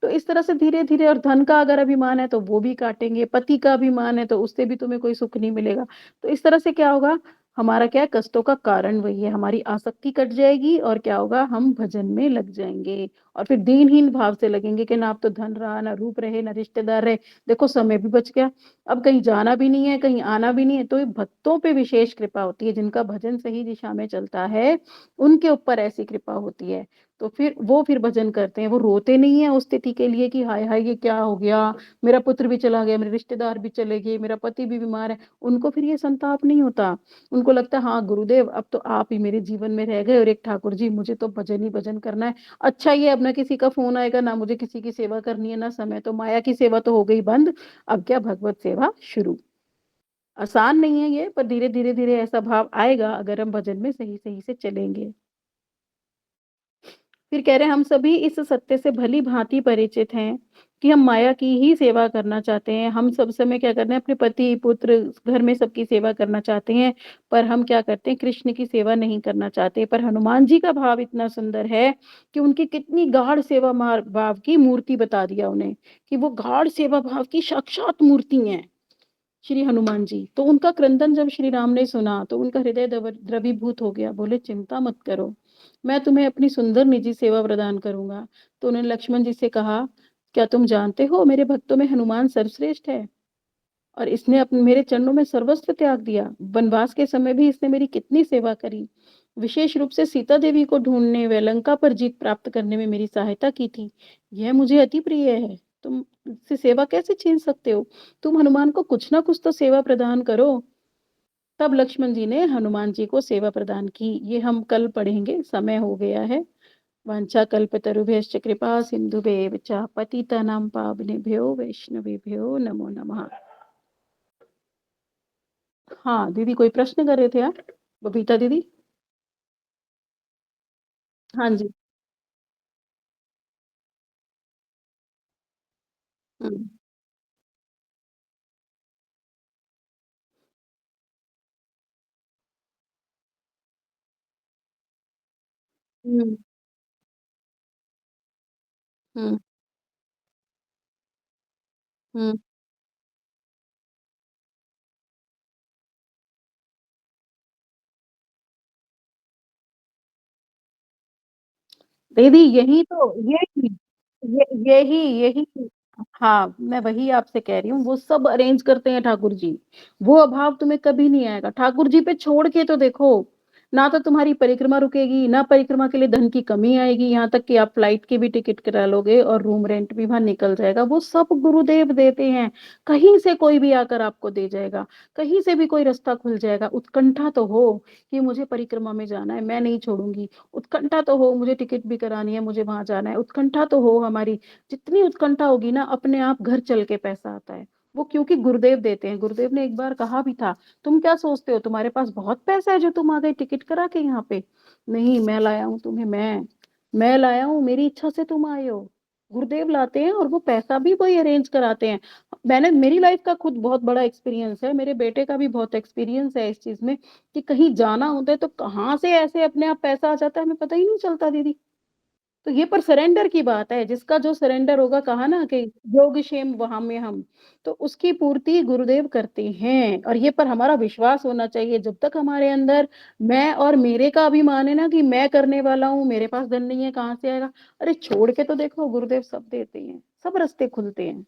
तो इस तरह से धीरे-धीरे और धन का अगर अभिमान है तो वो भी काटेंगे, पति का अभिमान है तो उससे भी तुम्हें कोई सुख नहीं मिलेगा। तो इस तरह से क्या होगा, हमारा क्या है कष्टों का कारण वही है, हमारी आसक्ति कट जाएगी और क्या होगा हम भजन में लग जाएँगे और फिर दीनहीन भाव से लगेंगे कि ना अब तो धन रहा, ना रूप रहे, ना रिश्तेदार रहे, देखो समय भी बच गया, अब कहीं जाना भी नहीं है, कहीं आना भी नहीं है। तो ये भक्तों पे विशेष कृपा होती है, जिनका भजन सही दिशा में चलता है, उनके ऊपर ऐसी कृपा होती है। तो फिर भजन करते हैं, वो रोते नहीं हैं उस स्थिति के लिए कि हाय, हाय! ये क्या हो गया? मेरा पुत्र भी चला गया, मेरे रिश्तेदार भी चले गए, मेरा पति भी बीमार है। उनको फिर ये संताप नहीं होता। उनको लगता है हाँ, गुरुदेव अब तो आप ही मेरे जीवन में रह गए और एक ठाकुर जी मुझे तो भजन ही भजन करना है। अच्छा ये अब ना किसी का फ़ोन आएगा, ना मुझे किसी की सेवा करनी है, ना समय तो माया की सेवा तो हो गई बंद, अब क्या भगवत सेवा शुरू। आसान नहीं है ये, पर धीरे-धीरे ऐसा भाव आएगा अगर हम भजन में सही-सही से चलेंगे। फिर कह रहे हैं हम सभी इस सत्य से भली-भाँति परिचित हैं कि हम माया की ही सेवा करना चाहते हैं। हम सब समय क्या करते हैं अपने पति, पुत्र, घर में सबकी सेवा करना चाहते हैं, पर हम क्या करते हैं कृष्ण की सेवा नहीं करना चाहते। पर हनुमान जी का भाव इतना सुंदर है कि उनकी कितनी गाढ़ सेवा मार भाव की मूर्ति बता दिया उन्हें, कि वो गाढ़ सेवा भाव की साक्षात मूर्ति हैं। श्री हनुमान जी। तो उनका क्रंदन जब श्री राम ने सुना तो उनका हृदय द्रवीभूत हो गया। बोले चिंता मत करो, मैं तुम्हें अपनी सुंदर निजी सेवा प्रदान करूँगा। तो उन्होंने लक्ष्मण जी से कहा, क्या तुम जानते हो मेरे भक्तों में हनुमान सर्वश्रेष्ठ है और इसने अपने मेरे चरणों में सर्वस्व त्याग दिया। वनवास के समय भी इसने मेरी कितनी सेवा करी। विशेष रूप से सीता देवी को ढूँढने व लंका पर जीत प्राप्त करने में मेरी सहायता की थी। यह मुझे अति प्रिय है। तुम इससे सेवा कैसे छीन सकते हो? तुम हनुमान को कुछ ना कुछ तो सेवा प्रदान करो। तब लक्ष्मण जी ने हनुमान जी को सेवा प्रदान की। ये हम कल पढ़ेंगे, समय हो गया है। वाञ्छाकल्पतरुभ्यश्च कृपा सिन्धुभ्येव च पतितानां पावनेभ्यो वैष्णवेभ्यो नमो नमः। हाँ, दीदी कोई प्रश्न कर रहे थे आप? बबीता दीदी? हाँ जी। हुँ, हुँ, हुँ, हुँ। दीदी यही तो यही यही यही हाँ, मैं वही आपसे कह रही हूँ, वो सब अरेंज करते हैं ठाकुर जी। वो अभाव तुम्हें कभी नहीं आएगा। ठाकुर जी पे छोड़ के तो देखो, ना तो तुम्हारी परिक्रमा रुकेगी, ना परिक्रमा के लिए धन की कमी आएगी, यहाँ तक कि आप फ्लाइट की भी टिकट करा लोगे और रूम रेंट भी वहाँ निकल जाएगा। वो सब गुरुदेव देते हैं। कहीं से कोई भी आकर आपको दे जाएगा, कहीं से भी कोई रास्ता खुल जाएगा। उत्कंठा तो हो कि मुझे परिक्रमा में जाना है, मैं नहीं छोड़ूँगी। उत्कंठा तो हो मुझे टिकट भी करानी है, मुझे वहाँ जाना है। उत्कंठा तो हो हमारी, जितनी उत्कंठा होगी ना अपने आप घर चल के पैसा आता है। वो क्योंकि गुरुदेव देते हैं। गुरुदेव ने एक बार कहा भी था, तुम क्या सोचते हो तुम्हारे पास बहुत पैसा है जो तुम आ गए टिकट करा के यहाँ पे? नहीं, मैं लाया हूँ तुम्हें, मैं लाया हूँ, मेरी इच्छा से तुम आए हो। गुरुदेव लाते हैं और वो पैसा भी वही अरेंज कराते हैं। मैंने मेरी लाइफ का खुद बहुत बड़ा एक्सपीरियंस है, मेरे बेटे का भी बहुत एक्सपीरियंस है इस चीज में कि कहीं जाना होता है तो कहाँ से ऐसे अपने आप पैसा आ जाता है हमें पता ही नहीं चलता दीदी। तो ये पर सरेंडर की बात है, जिसका जो सरेंडर होगा, कहा ना कि योगक्षेम वहां में हम, तो उसकी पूर्ति गुरुदेव करते हैं। और ये पर हमारा विश्वास होना चाहिए, जब तक हमारे अंदर मैं और मेरे का अभिमान है ना कि मैं करने वाला हूँ, मेरे पास धन नहीं है, कहाँ से आएगा? अरे छोड़ के तो देखो, गुरुदेव सब देते हैं, सब रास्ते खुलते हैं।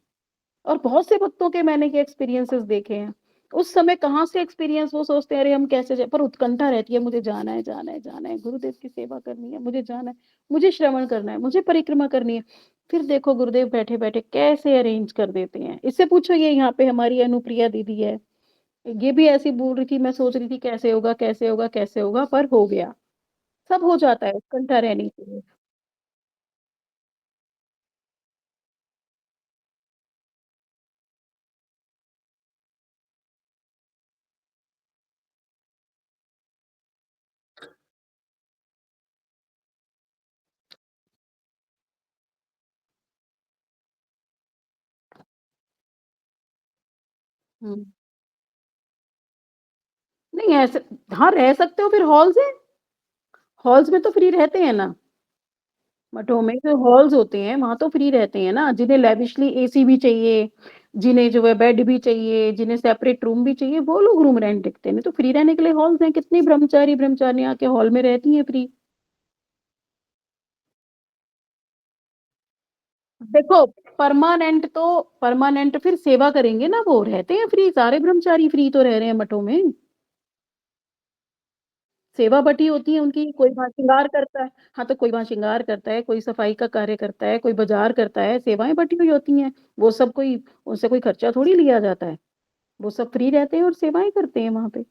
और बहुत से भक्तों के मैंने ये एक्सपीरियंसेस देखे हैं। उस समय कहाँ से एक्सपीरियंस, वो सोचते हैं अरे हम कैसे जाए, पर उत्कंठा रहती है, मुझे जाना है, जाना है, जाना है, गुरुदेव की सेवा करनी है, मुझे जाना है, मुझे श्रवण करना है, मुझे परिक्रमा करनी है। फिर देखो गुरुदेव बैठे-बैठे कैसे अरेंज कर देते हैं। इससे पूछो, ये यहाँ पे हमारी अनुप्रिया दीदी है, ये भी ऐसी बोल रही थी, मैं सोच रही थी कैसे होगा, कैसे होगा, कैसे होगा, पर हो गया। सब हो जाता है उत्कंठा रहनी चाहिए। हुँ। नहीं ऐसे, हाँ, रह सकते हो फिर हॉल से, हॉल्स में तो फ्री रहते हैं ना। मठों में जो हॉल्स होते हैं, वहाँ तो फ्री रहते हैं ना, जिन्हें लेविशली एसी भी चाहिए, जिन्हें जो है बेड भी चाहिए, जिन्हें सेपरेट रूम भी चाहिए, वो लोग रूम रेंट देखते हैं, नहीं तो फ्री रहने के लिए हॉल्स हैं, कितनी ब्रह्मचारी ब्रह्मचारियाँ आके हॉल में रहती हैं फ्री। देखो, परमानेंट फिर सेवा करेंगे ना, वो रहते हैं फ्री, सारे ब्रह्मचारी फ्री तो रह रहे हैं मठों में। सेवा बटी होती है उनकी, कोई वहाँ श्रृंगार करता है, हाँ, तो कोई वहाँ श्रृंगार करता है, कोई सफाई का कार्य करता है, कोई बाज़ार करता है, सेवाएँ बटी हुई होती हैं। वो सब कोई, उनसे कोई खर्चा थोड़ी लिया जाता है। वो सब फ्री रहते हैं और सेवाएँ करते हैं वहाँ पे।